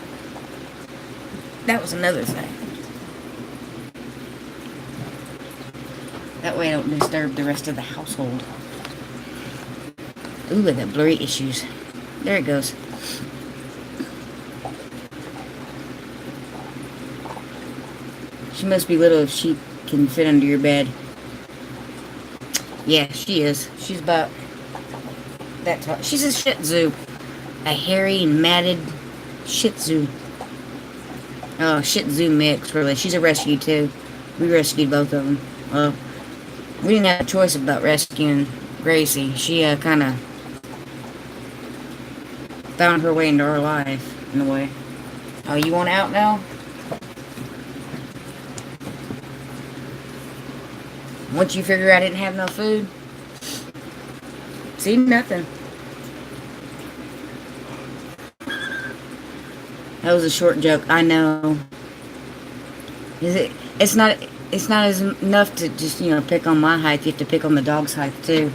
That was another thing. That way I don't disturb the rest of the household. Ooh, I got blurry issues. There it goes. She must be little if she can fit under your bed. Yeah, she is. She's about that tall. She's a Shih Tzu. A hairy and matted Shih Tzu. Oh, Shih Tzu mix, really. She's a rescue, too. We rescued both of them. Well, we didn't have a choice about rescuing Gracie. She, kind of found her way into our life, in a way. Oh, you want out now? Once you figure I didn't have no food? See, nothing. That was a short joke. I know. It's not as enough to just, pick on my height. You have to pick on the dog's height, too.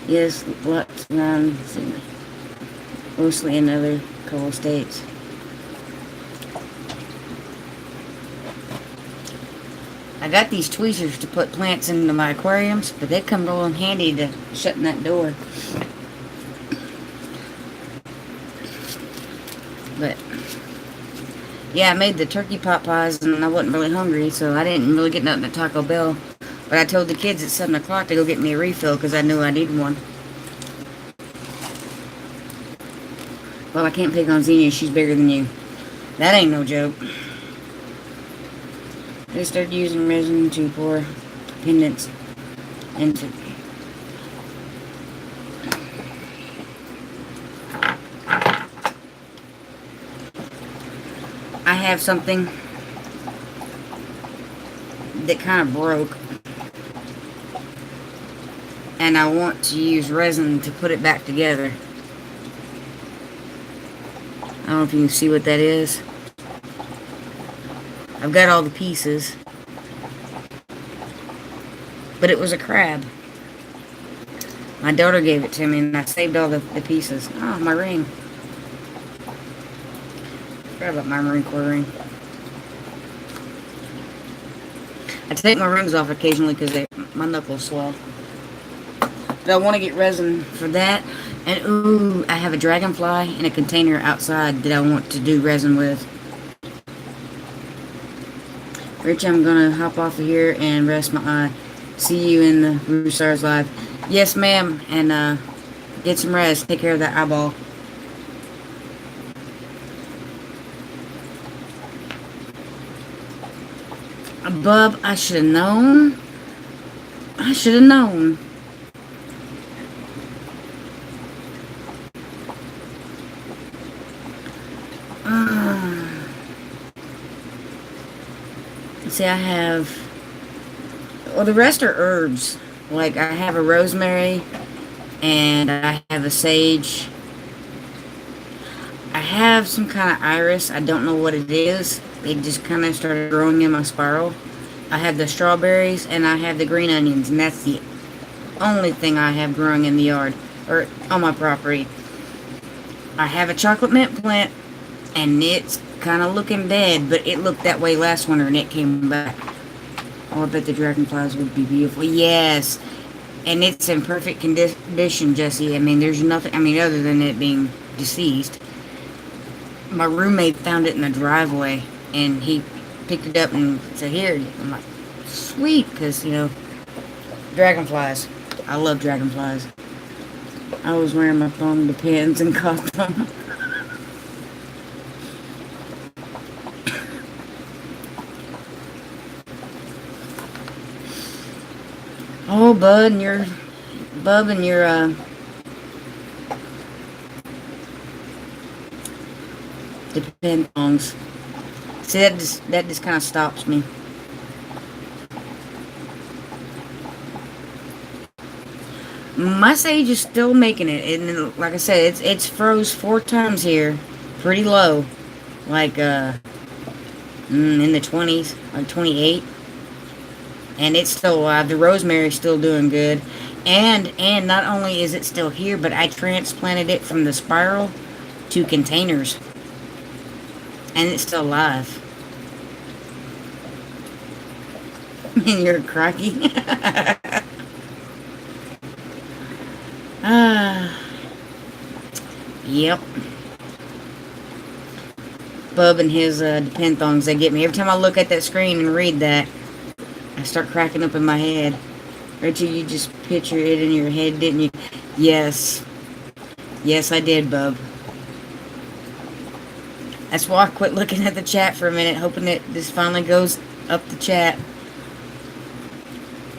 Yes, lots around, mostly in other couple states. I got these tweezers to put plants into my aquariums, but they come real handy to shutting that door. But, yeah, I made the turkey pot pies, and I wasn't really hungry, so I didn't really get nothing at Taco Bell. But I told the kids at 7 o'clock to go get me a refill, because I knew I needed one. Well, I can't pick on Xenia. She's bigger than you. That ain't no joke. They started using resin to pour pendants into. I have something that kind of broke, and I want to use resin to put it back together. I don't know if you can see what that is. I've got all the pieces, but it was a crab. My daughter gave it to me, and I saved all the pieces. Oh, my ring. Forgot about my Marine Corps ring. I take my rings off occasionally because my knuckles swell. But I want to get resin for that. And ooh, I have a dragonfly in a container outside that I want to do resin with. Rich, I'm gonna hop off of here and rest my eye. See you in the Roof Stars Live. Yes, ma'am. And get some rest. Take care of that eyeball. Bub, I should have known. I should have known. See, I have... Well, the rest are herbs. Like, I have a rosemary, and I have a sage. I have some kind of iris. I don't know what it is. It just kind of started growing in my spiral. I have the strawberries, and I have the green onions, and that's the only thing I have growing in the yard, or on my property. I have a chocolate mint plant, and it's kind of looking dead, but it looked that way last winter, and it came back. Oh, I bet the dragonflies would be beautiful. Yes, and it's in perfect condition, Jesse. I mean, there's nothing, I mean, other than it being deceased. My roommate found it in the driveway, and he picked it up and said, here. I'm like, sweet, because, you know, dragonflies. I love dragonflies. I was wearing my foam depends and caught them. Oh, Bub, and your depend thongs. See, that just kind of stops me. My sage is still making it, and like I said, it's froze 4 times here, pretty low, like in the 20s, like 28, and it's still alive. The rosemary's still doing good, and not only is it still here, but I transplanted it from the spiral to containers, and it's still alive. And you're cracky. Yep. Bub and his depend thongs, they get me. Every time I look at that screen and read that, I start cracking up in my head. Rachel, you just picture it in your head, didn't you? Yes. Yes, I did, Bub. That's why I quit looking at the chat for a minute, hoping that this finally goes up the chat.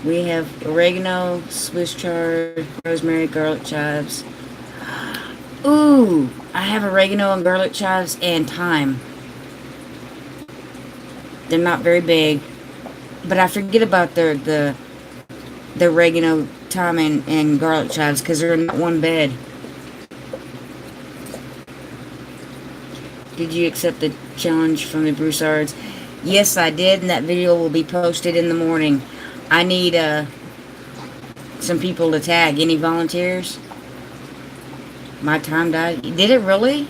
We have oregano, Swiss chard, rosemary, garlic chives. Ooh, I have oregano and garlic chives and thyme. They're not very big, but I forget about the oregano, thyme, and garlic chives because they're in one bed. Did you accept the challenge from the Broussards? Yes, I did, and that video will be posted in the morning. I need some people to tag. Any volunteers? My time died. Did it really?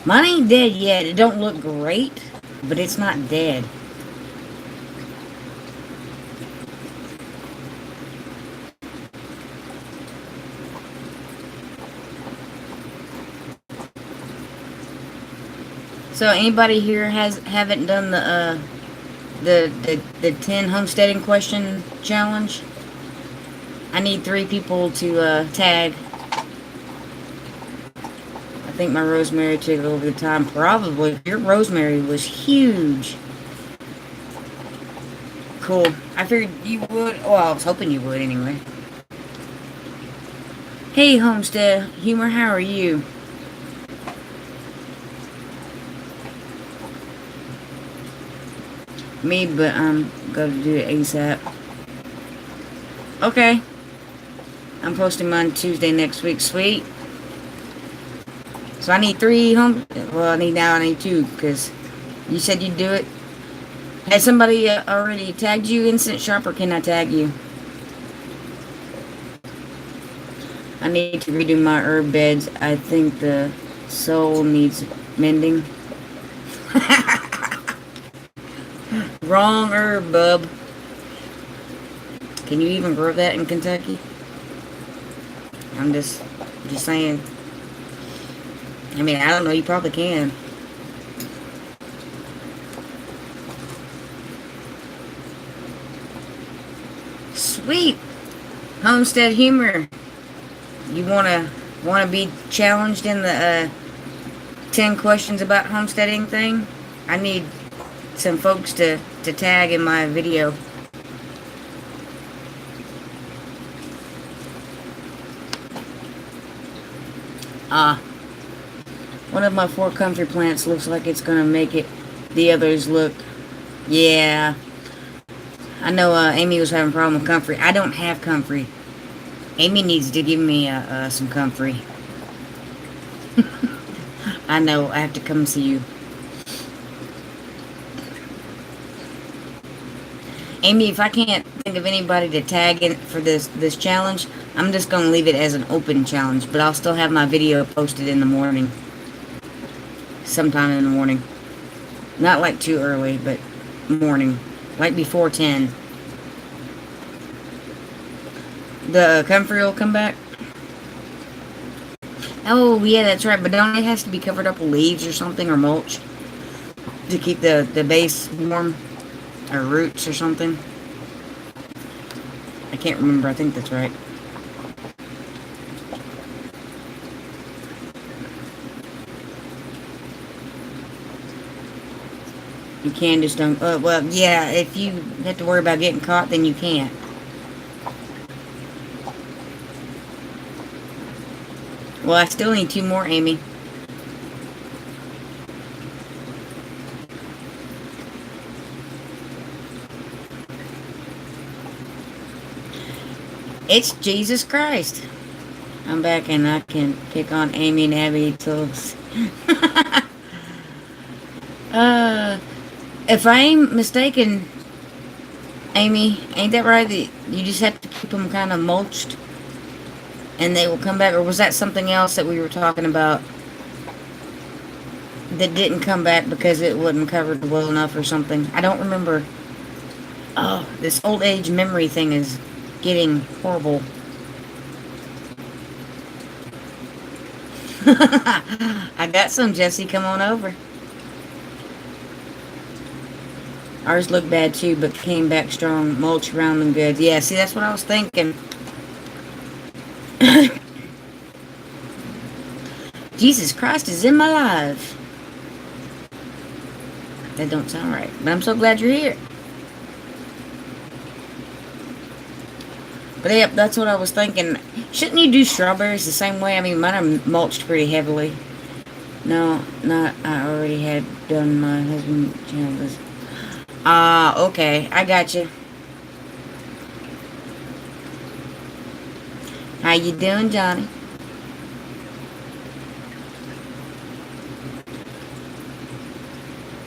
Mine ain't dead yet. It don't look great, but it's not dead. So anybody here haven't done the 10 homesteading question challenge? I need 3 people to tag. I think my rosemary took over the time. Probably. Your rosemary was huge. Cool. I figured you would. Well, I was hoping you would anyway. Hey, Homestead Humor, how are you? Me, but I'm going to do it ASAP. Okay. I'm posting mine Tuesday next week. Sweet. So I need 3 well, I need 2, because you said you'd do it. Has somebody already tagged you, Instant Shop, or can I tag you? I need to redo my herb beds. I think the soul needs mending. Wrong herb, bub. Can you even grow that in Kentucky? I'm just saying. I mean, I don't know. You probably can. Sweet. Homestead Humor. You wanna be challenged in the 10 questions about homesteading thing? I need some folks to tag in my video. Ah, one of my 4 comfrey plants looks like it's gonna make it. The others look, yeah. I know Amy was having a problem with comfrey. I don't have comfrey. Amy needs to give me some comfrey. I know, I have to come see you. Amy, if I can't think of anybody to tag in for this challenge, I'm just going to leave it as an open challenge. But I'll still have my video posted in the morning. Sometime in the morning. Not like too early, but morning. Like before 10. The comfrey will come back? Oh, yeah, that's right. But don't it has to be covered up with leaves or something, or mulch? To keep the base warm? Or roots or something? I can't remember. I think that's right. You can just don't... well, yeah, if you have to worry about getting caught, then you can't. Well, I still need 2 more, Amy. It's Jesus Christ. I'm back and I can pick on Amy and Abby till... if I ain't mistaken, Amy, ain't that right? That you just have to keep them kind of mulched and they will come back? Or was that something else that we were talking about that didn't come back because it wasn't covered well enough or something? I don't remember. Oh, this old age memory thing is getting horrible. I got some, Jesse. Come on over. Ours looked bad too, but came back strong. Mulch around them good. Yeah, see, that's what I was thinking. Jesus Christ is in my life. That don't sound right, but I'm so glad you're here. But yep, that's what I was thinking. Shouldn't you do strawberries the same way? I mean, mine are mulched pretty heavily. No, not. I already had done my husband channels. Okay, I got you. How you doing, Johnny?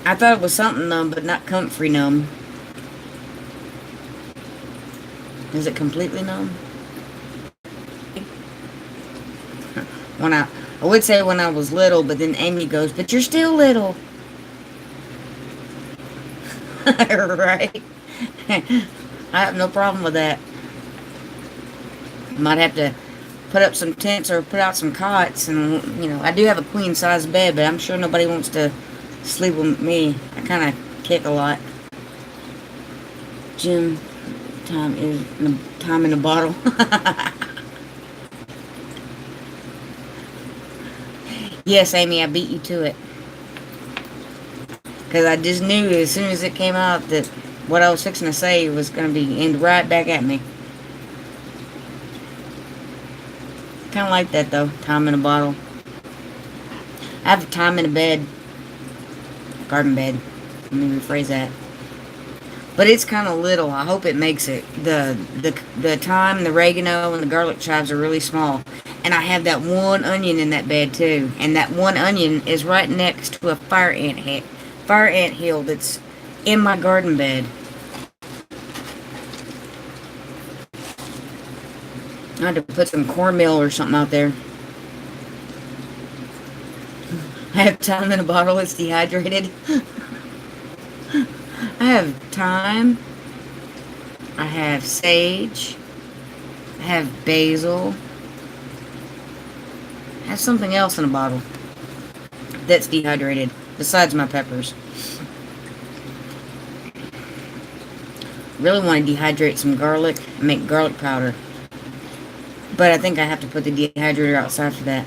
I thought it was something numb, but not comfrey numb. Is it completely numb? I would say when I was little, but then Amy goes, but you're still little. Right? I have no problem with that. Might have to put up some tents or put out some cots, and, you know, I do have a queen size bed, but I'm sure nobody wants to sleep with me. I kind of kick a lot. Jim, time in a bottle. Yes, Amy, I beat you to it. Because I just knew as soon as it came out that what I was fixing to say was going to be aimed right back at me. Kind of like that, though. Time in a bottle. I have time in a bed. Garden bed. Let me rephrase that. But it's kind of little. I hope it makes it. The thyme, the oregano, and the garlic chives are really small. And I have that one onion in that bed, too. And that one onion is right next to a fire ant hill that's in my garden bed. I had to put some cornmeal or something out there. I have thyme in a bottle. It's dehydrated. I have thyme. I have sage. I have basil. I have something else in a bottle that's dehydrated, besides my peppers. Really want to dehydrate some garlic and make garlic powder. But I think I have to put the dehydrator outside for that.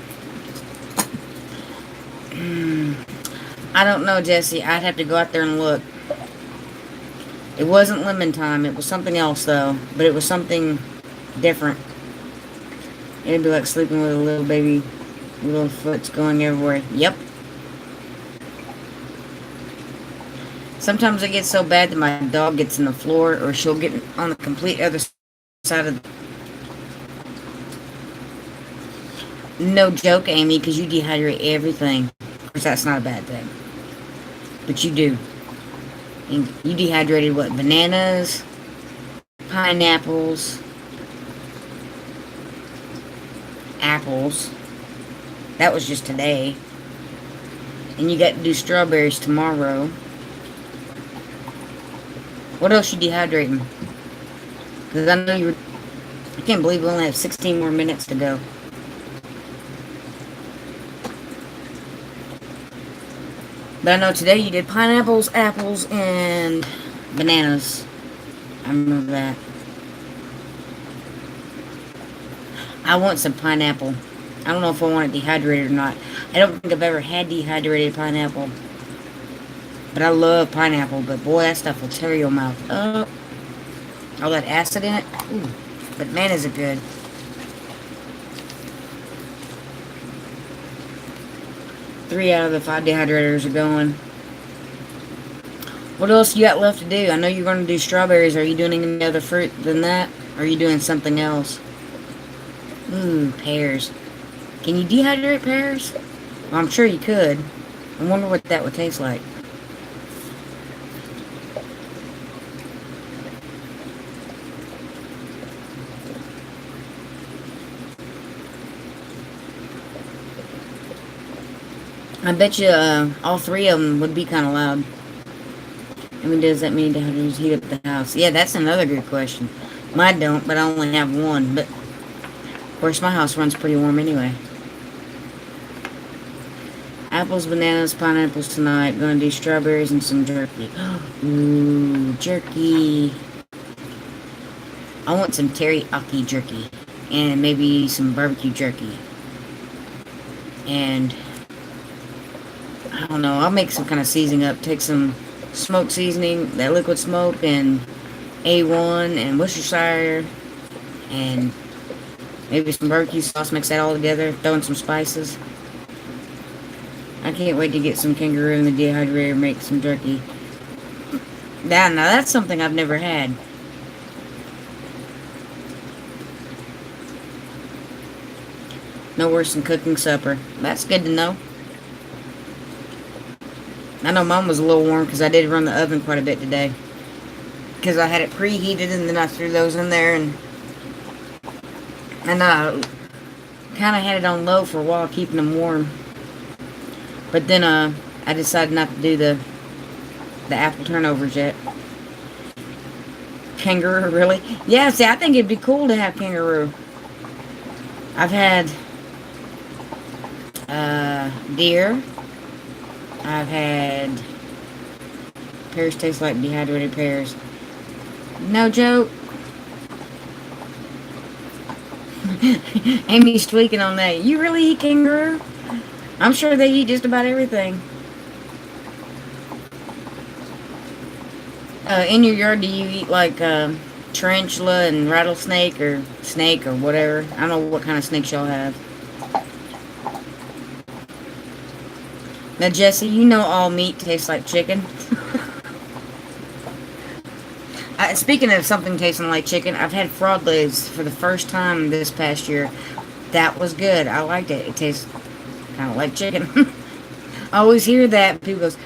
I don't know, Jesse. I'd have to go out there and look. It wasn't lemon thyme. It was something else, though. But it was something different. It'd be like sleeping with a little baby Little foot's going everywhere. Yep. Sometimes it gets so bad that my dog gets in the floor, or she'll get on the complete other side of the... No joke, Amy, because you dehydrate everything. Of course, that's not a bad thing. But you do. And you dehydrated what? Bananas, pineapples, apples. That was just today. And you got to do strawberries tomorrow. What else you dehydrating? Because I know you're... I can't believe we only have 16 more minutes to go. But I know today you did pineapples, apples, and bananas. I remember that. I want some pineapple. I don't know if I want it dehydrated or not. I don't think I've ever had dehydrated pineapple. But I love pineapple. But boy, that stuff will tear your mouth up. All that acid in it. Ooh. But man, is it good. Three out of the 5 dehydrators are going. What else you got left to do? I know you're going to do strawberries. Are you doing any other fruit than that? Or are you doing something else? Ooh, pears. Can you dehydrate pears? Well, I'm sure you could. I wonder what that would taste like. I bet you all 3 of them would be kind of loud. I mean, does that mean dehydrators heat up the house? Yeah, that's another good question. Mine don't, but I only have one. But, of course, my house runs pretty warm anyway. Apples, bananas, pineapples tonight. Gonna do strawberries and some jerky. Ooh, jerky. I want some teriyaki jerky. And maybe some barbecue jerky. And... I don't know, I'll make some kind of seasoning up. Take some smoked seasoning, that liquid smoke, and A1, and Worcestershire, and maybe some barbecue sauce. Mix that all together. Throw in some spices. I can't wait to get some kangaroo in the dehydrator and make some jerky. Now that's something I've never had. No worse than cooking supper. That's good to know. I know mine was a little warm because I did run the oven quite a bit today. Because I had it preheated and then I threw those in there and I kind of had it on low for a while, keeping them warm. But then I decided not to do the apple turnovers yet. Kangaroo, really? Yeah, see, I think it'd be cool to have kangaroo. I've had deer. I've had pears taste like dehydrated pears. No joke. Amy's tweaking on that. You really eat kangaroo? I'm sure they eat just about everything. In your yard, do you eat like tarantula and rattlesnake or snake or whatever? I don't know what kind of snakes y'all have. Now, Jesse, you know all meat tastes like chicken. Speaking of something tasting like chicken, I've had frog legs for the first time this past year. That was good. I liked it. It tastes kind of like chicken. I always hear that. People goes,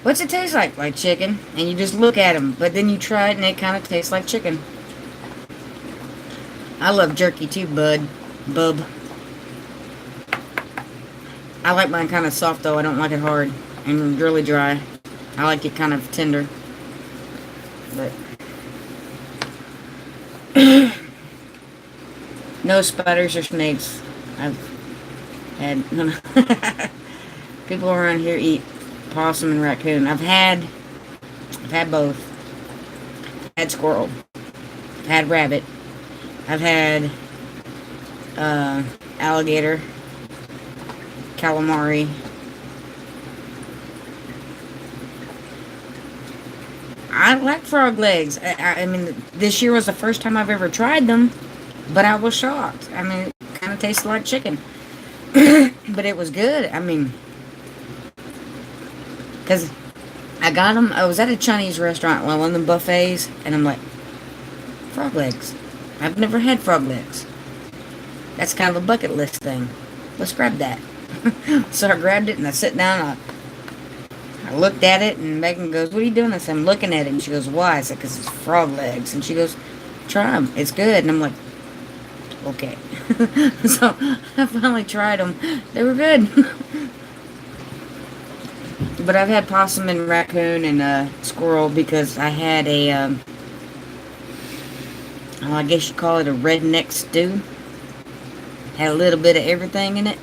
what's it taste like? Like chicken. And you just look at them. But then you try it and it kind of tastes like chicken. I love jerky too, bub. I like mine kind of soft, though. I don't like it hard and really dry. I like it kind of tender. But no spiders or snakes. I've had... People around here eat possum and raccoon. I've had both. I've had squirrel. I've had rabbit. I've had alligator. Calamari. I like frog legs. I mean, this year was the first time I've ever tried them, but I was shocked. I mean, it kind of tasted like chicken. But it was good. I mean, because I got them. I was at a Chinese restaurant, one of them buffets, and I'm like, frog legs. I've never had frog legs. That's kind of a bucket list thing. Let's grab that. So I grabbed it and I sat down. I looked at it and Megan goes, "What are you doing?" I said, "I'm looking at it." And she goes, "Why?" I said, "Because it's frog legs." And she goes, "Try them. It's good." And I'm like, okay. So I finally tried them. They were good. But I've had possum and raccoon and squirrel because I had a, well, I guess you call it a redneck stew. Had a little bit of everything in it.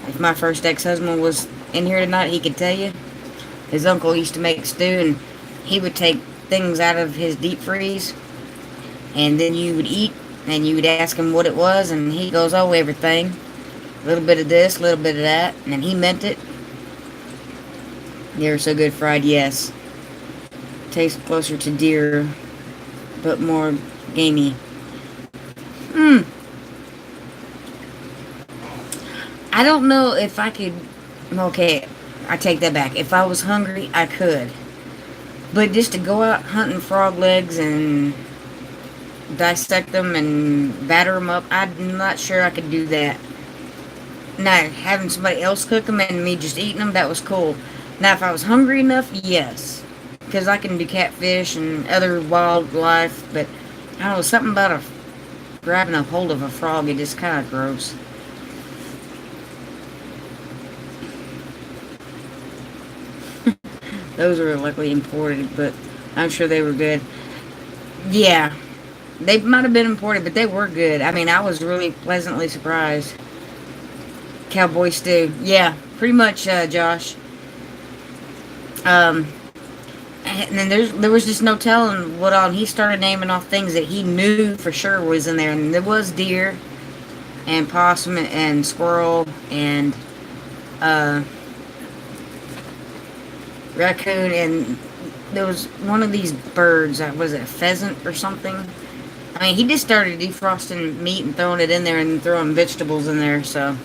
If my first ex-husband was in here tonight, he could tell you. His uncle used to make stew, and he would take things out of his deep freeze, and then you would eat, and you would ask him what it was, and he goes, "Oh, everything. A little bit of this, a little bit of that," and he meant it. They were so good fried, yes. Tastes closer to deer, but more gamey. I don't know if I could. Okay, I take that back. If I was hungry, I could. But just to go out hunting frog legs and dissect them and batter them up, I'm not sure I could do that. Now, having somebody else cook them and me just eating them, that was cool. Now, if I was hungry enough, yes. Because I can do catfish and other wildlife, but I don't know, something about grabbing a hold of a frog, it just kind of gross. Those were luckily imported, but I'm sure they were good. Yeah, they might have been imported, but they were good. I mean, I was really pleasantly surprised. Cowboy stew. Yeah, pretty much, Josh. And then there was just no telling what all. He started naming off things that he knew for sure was in there, and there was deer, and possum, and squirrel, and raccoon, and there was one of these birds. Was it a pheasant or something? I mean, he just started defrosting meat and throwing it in there and throwing vegetables in there, so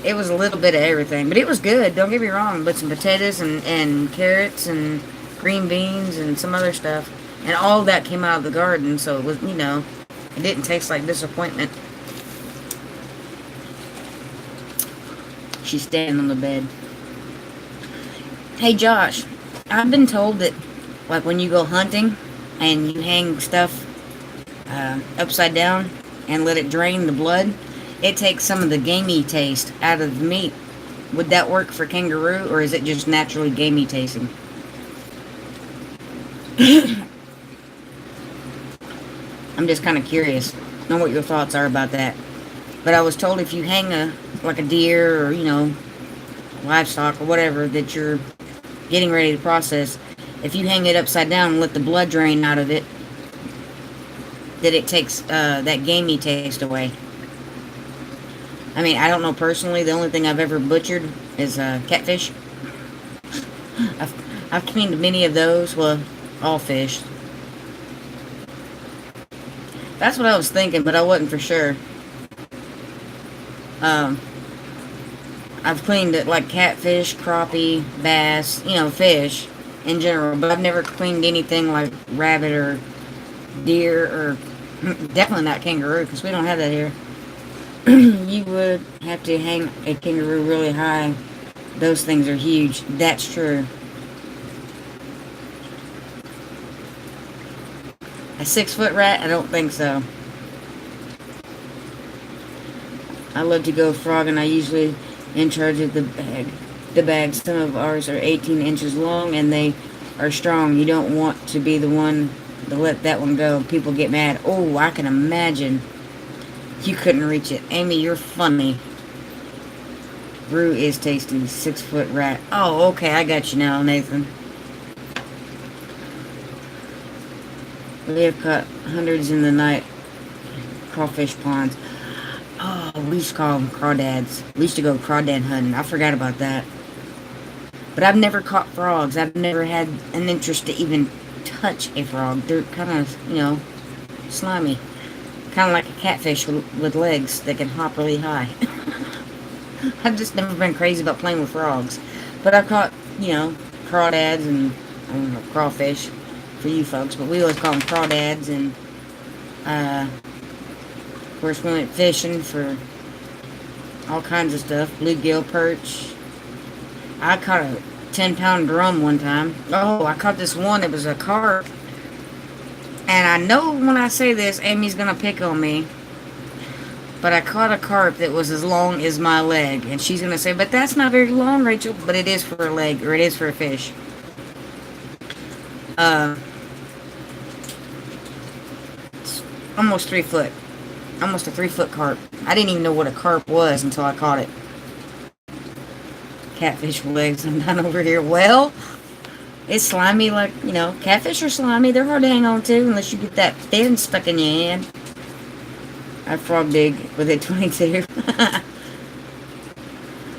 it was a little bit of everything. But it was good, don't get me wrong. But some potatoes and carrots and green beans and some other stuff. And all that came out of the garden, so it was, it didn't taste like disappointment. She's standing on the bed. Hey, Josh, I've been told that, like, when you go hunting and you hang stuff upside down and let it drain the blood, it takes some of the gamey taste out of the meat. Would that work for kangaroo, or is it just naturally gamey tasting? I'm just kind of curious on what your thoughts are about that. But I was told if you hang like a deer or, livestock or whatever that you're getting ready to process, if you hang it upside down and let the blood drain out of it, that it takes that gamey taste away. I mean, I don't know personally. The only thing I've ever butchered is catfish. I've cleaned many of those. Well, all fish. That's what I was thinking, but I wasn't for sure. I've cleaned it like catfish, crappie, bass, fish in general. But I've never cleaned anything like rabbit or deer or definitely not kangaroo because we don't have that here. You would have to hang a kangaroo really high. Those things are huge. That's true. A 6-foot rat? I don't think so. I love to go frog, and I usually in charge of the bag. The bags, some of ours are 18 inches long, and they are strong. You don't want to be the one to let that one go. People get mad. Oh, I can imagine. You couldn't reach it. Amy, you're funny. Brew is tasty. 6-foot rat. Oh, okay. I got you now, Nathan. We have caught hundreds in the night. Crawfish ponds. Oh, we used to call them crawdads. We used to go crawdad hunting. I forgot about that. But I've never caught frogs. I've never had an interest to even touch a frog. They're kind of, slimy. Kind of like a catfish with legs that can hop really high. I've just never been crazy about playing with frogs. But I've caught, crawdads and, I don't know, crawfish for you folks. But we always call them crawdads. And, of course, we went fishing for all kinds of stuff. Bluegill, perch. I caught a 10-pound drum one time. Oh, I caught this one. It was a carp. And I know when I say this, Amy's going to pick on me. But I caught a carp that was as long as my leg. And she's going to say, but that's not very long, Rachel. But it is for a leg, or it is for a fish. It's almost 3 foot. Almost a 3-foot carp. I didn't even know what a carp was until I caught it. Catfish with legs. I'm done over here. Well, it's slimy like, catfish are slimy. They're hard to hang on to unless you get that fin stuck in your hand. I frog dig with a 22.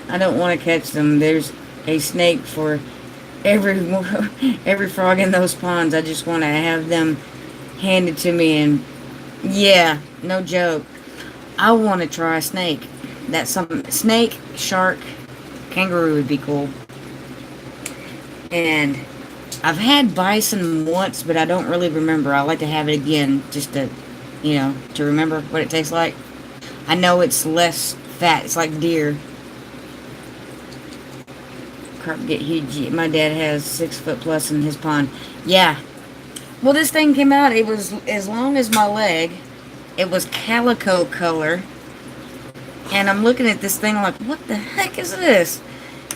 I don't want to catch them. There's a snake for every frog in those ponds. I just want to have them handed to me, and yeah, no joke. I want to try a snake. That's something. Snake, shark, kangaroo would be cool. And I've had bison once, but I don't really remember. I like to have it again just to, to remember what it tastes like. I know it's less fat. It's like deer. Carp get huge. My dad has 6 foot plus in his pond. Yeah. Well, this thing came out. It was as long as my leg. It was calico color. And I'm looking at this thing like, what the heck is this?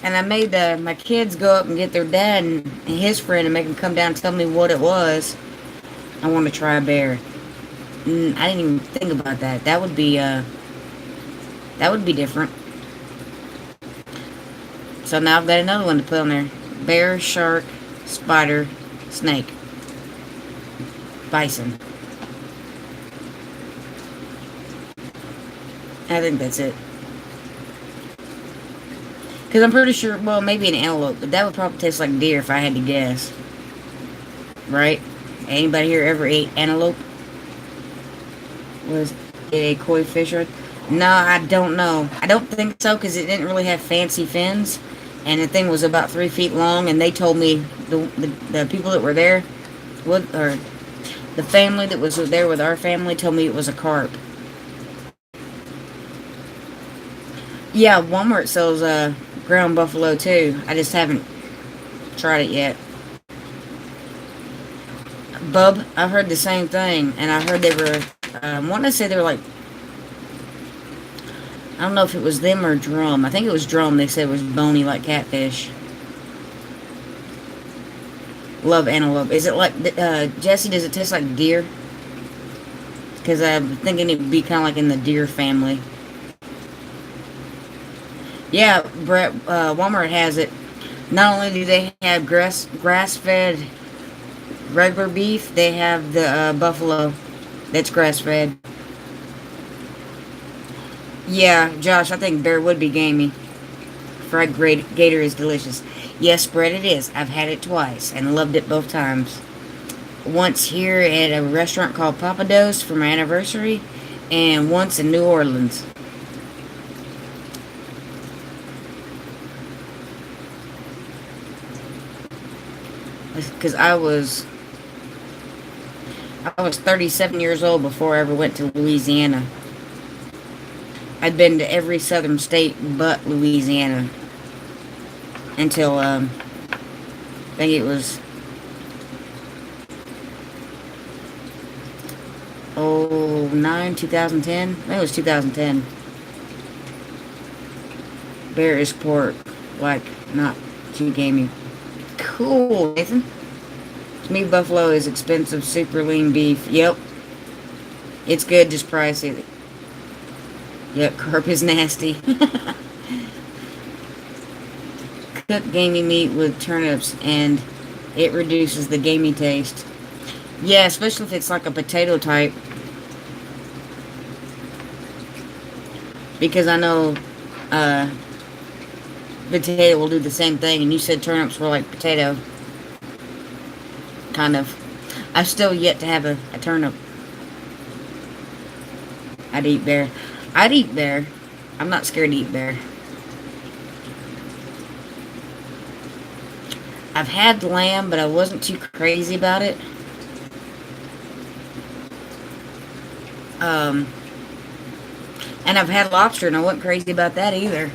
And I made my kids go up and get their dad and his friend and make them come down and tell me what it was. I want to try a bear. I didn't even think about that. That would be different. So now I've got another one to put on there. Bear, shark, spider, snake, bison. I think that's it. Because I'm pretty sure, well, maybe an antelope, but that would probably taste like deer if I had to guess. Right? Anybody here ever ate antelope? Was it a koi fish? No, I don't know. I don't think so, because it didn't really have fancy fins. And the thing was about 3 feet long, and they told me, the people that were there, or the family that was there with our family, told me it was a carp. Yeah, Walmart sells ground buffalo too. I just haven't tried it yet. Bub, I've heard the same thing, and I heard they were, I want to say they were like, I don't know if it was them or drum. I think it was drum. They said it was bony like catfish. Love antelope. Is it like, Jesse, does it taste like deer? Because I'm thinking it would be kind of like in the deer family. Yeah, Brett, Walmart has it. Not only do they have grass-fed regular beef, they have the buffalo that's grass-fed. Yeah, Josh, I think bear would be gamey. Fried gator is delicious. Yes, Brett, it is. I've had it twice and loved it both times. Once here at a restaurant called Papados for my anniversary, and once in New Orleans. Because I was 37 years old before I ever went to Louisiana. I'd been to every southern state but Louisiana until I think it was 2010. I think it was 2010. Bear is pork, like not too gamey. Cool, Nathan. To me, buffalo is expensive, super lean beef. Yep. It's good, just pricey. Yep, carp is nasty. Cook gamey meat with turnips, and it reduces the gamey taste. Yeah, especially if it's like a potato type. Because I know potato will do the same thing, and you said turnips were like potato. Kind of. I've still yet to have a turnip. I'd eat bear. I'd eat bear. I'm not scared to eat bear. I've had lamb, but I wasn't too crazy about it. And I've had lobster, and I wasn't crazy about that either.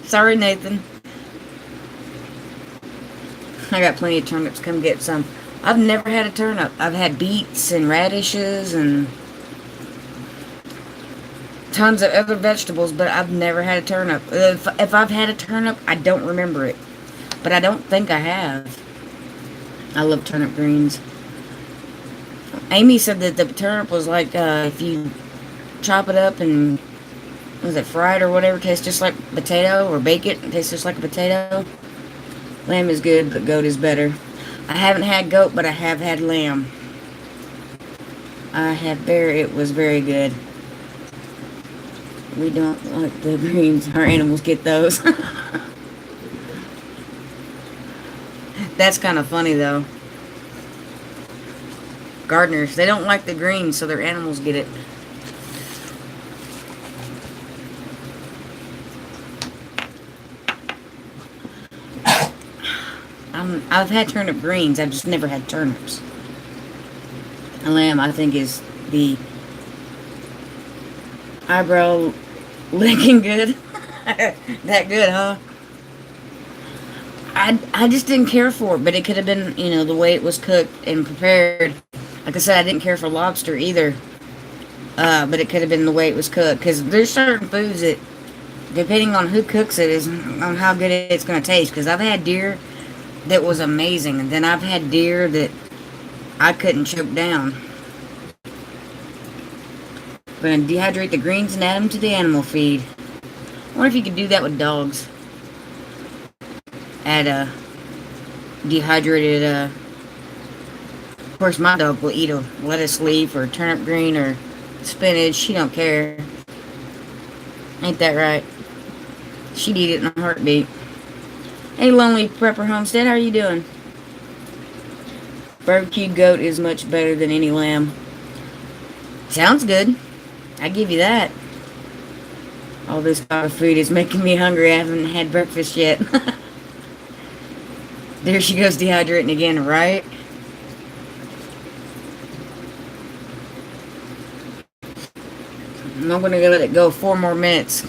Sorry, Nathan. I got plenty of turnips. Come get some. I've never had a turnip. I've had beets and radishes and tons of other vegetables, but I've never had a turnip. If I've had a turnip, I don't remember it. But I don't think I have. I love turnip greens. Amy said that the turnip was like, if you chop it up and, was it fried or whatever, tastes just like potato, or bake it, it tastes just like a potato. Lamb is good, but goat is better. I haven't had goat, but I have had lamb. I had bear, it was very good. We don't like the greens. Our animals get those. That's kind of funny, though. Gardeners, they don't like the greens, so their animals get it. I've had turnip greens. I've just never had turnips. A lamb, I think, is the eyebrow licking good. That good, huh? I just didn't care for it, but it could have been, you know, the way it was cooked and prepared. Like I said, I didn't care for lobster either. But it could have been the way it was cooked. Because there's certain foods that, depending on who cooks it, is on how good it's going to taste. Because I've had deer that was amazing. And then I've had deer that I couldn't choke down. I'm going to dehydrate the greens and add them to the animal feed. I wonder if you could do that with dogs. Add a dehydrated, of course my dog will eat a lettuce leaf or turnip green or spinach. She don't care. Ain't that right? She'd eat it in a heartbeat. Hey, Lonely Prepper Homestead, how are you doing? Barbecued goat is much better than any lamb. Sounds good. I give you that. All this kind of food is making me hungry. I haven't had breakfast yet. There she goes dehydrating again, right? I'm going to let it go 4 more minutes.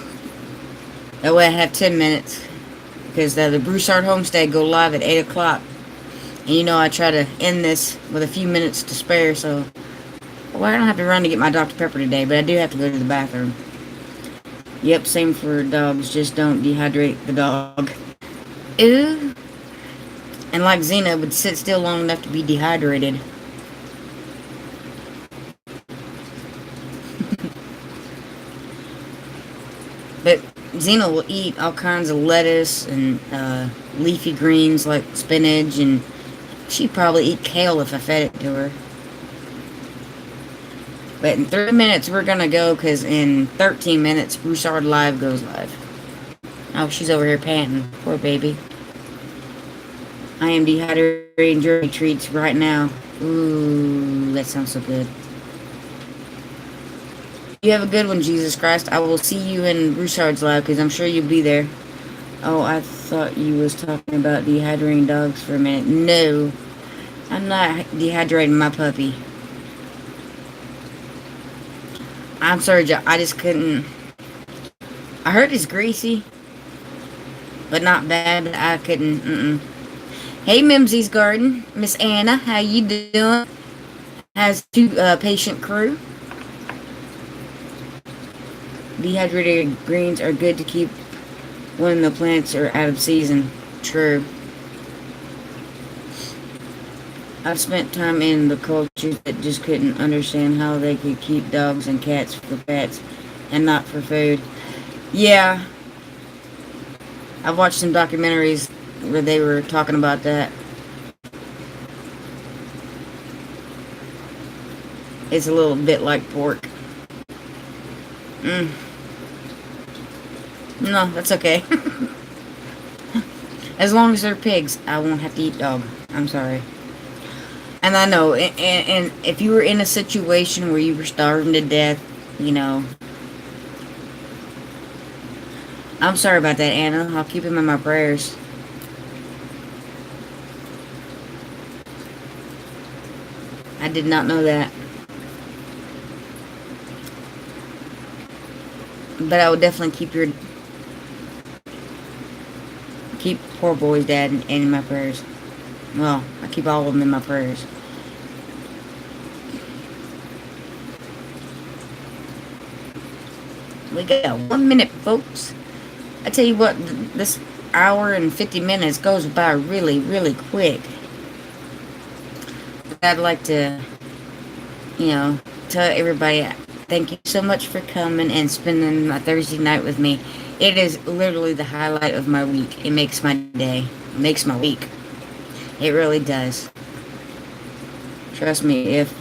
That way I have 10 minutes. Because the Broussard Homestead go live at 8 o'clock. And you know I try to end this with a few minutes to spare, so... Well, I don't have to run to get my Dr. Pepper today, but I do have to go to the bathroom. Yep, same for dogs. Just don't dehydrate the dog. Ew. And like Xena would sit still long enough to be dehydrated. But Xena will eat all kinds of lettuce and leafy greens like spinach, and she'd probably eat kale if I fed it to her. But in 30 minutes we're gonna go, because in 13 minutes Broussard Live goes live. Oh, she's over here panting. Poor baby. I am dehydrating Journey treats right now. Ooh, that sounds so good. You have a good one, Jesus Christ. I will see you in Broussard's Live, because I'm sure you'll be there. Oh, I thought you was talking about dehydrating dogs for a minute. No, I'm not dehydrating my puppy. I'm sorry, Joe. I just couldn't. I heard it's greasy, but not bad. But I couldn't. Hey, Mimsy's Garden. Miss Anna, how you doing? Has 2 patient crew. Dehydrated greens are good to keep when the plants are out of season. True. I've spent time in the culture that just couldn't understand how they could keep dogs and cats for pets and not for food. Yeah. I've watched some documentaries where they were talking about that. It's a little bit like pork. No, that's okay. As long as they're pigs, I won't have to eat dog. I'm sorry. And I know, and if you were in a situation where you were starving to death, you know, I'm sorry about that, Anna. I'll keep him in my prayers. I did not know that. But I would definitely keep poor boy's dad in my prayers. Well, I keep all of them in my prayers. We got 1 minute, folks. I tell you what, this hour and 50 minutes goes by really, really quick. I'd like to, you know, tell everybody thank you so much for coming and spending my Thursday night with me. It is literally the highlight of my week. It makes my day. It makes my week. It really does. Trust me, if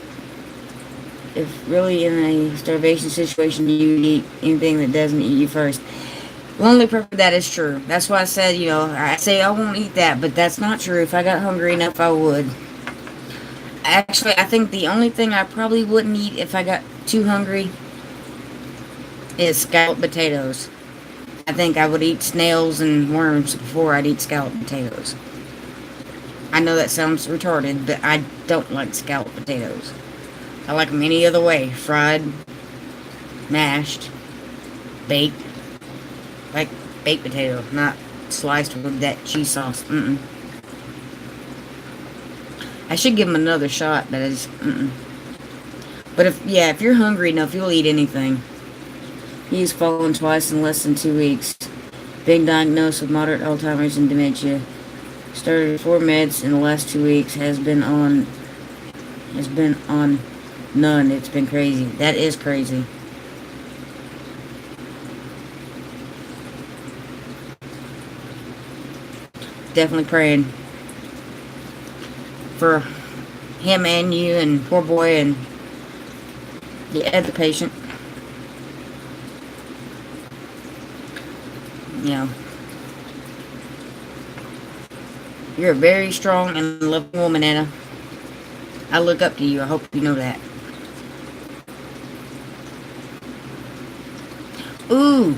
really in a starvation situation you eat anything that doesn't eat you first. Lonely Purple, that is true. That's why I said, you know, I say I won't eat that, but that's not true. If I got hungry enough, I would. Actually, I think the only thing I probably wouldn't eat if I got too hungry is scalloped potatoes. I think I would eat snails and worms before I'd eat scalloped potatoes. I know that sounds retarded, but I don't like scalloped potatoes. I like them any other way. Fried, mashed, baked. Like baked potato, not sliced with that cheese sauce. I should give them another shot, but I just, But if you're hungry enough, you'll eat anything. He's fallen twice in less than 2 weeks. Being diagnosed with moderate Alzheimer's and dementia. Started 4 meds in the last 2 weeks. Has been on none. It's been crazy. That is crazy. Definitely praying for him and you and poor boy and the other patient. You know, you're a very strong and loving woman, Anna. I look up to you. I hope you know that. Ooh,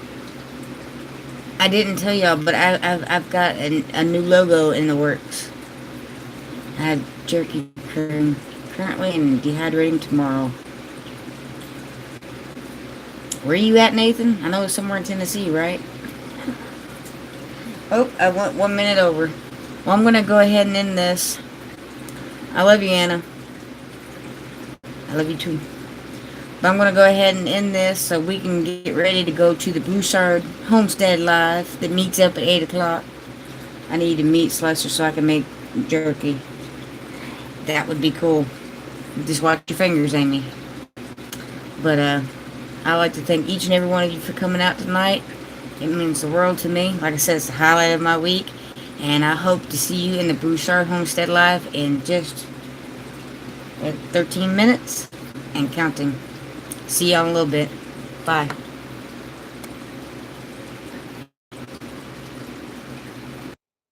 I didn't tell y'all, but I've got a new logo in the works. I have jerky currently and dehydrating tomorrow. Where you at, Nathan? I know it's somewhere in Tennessee, right? Oh, I went 1 minute over. Well, I'm going to go ahead and end this. I love you, Anna. I love you too. But I'm going to go ahead and end this so we can get ready to go to the Broussard Homestead Live that meets up at 8 o'clock. I need a meat slicer so I can make jerky. That would be cool. Just watch your fingers, Amy. But I'd like to thank each and every one of you for coming out tonight. It means the world to me. Like I said, it's the highlight of my week. And I hope to see you in the Broussard Homestead Live in just 13 minutes and counting. See y'all in a little bit. Bye.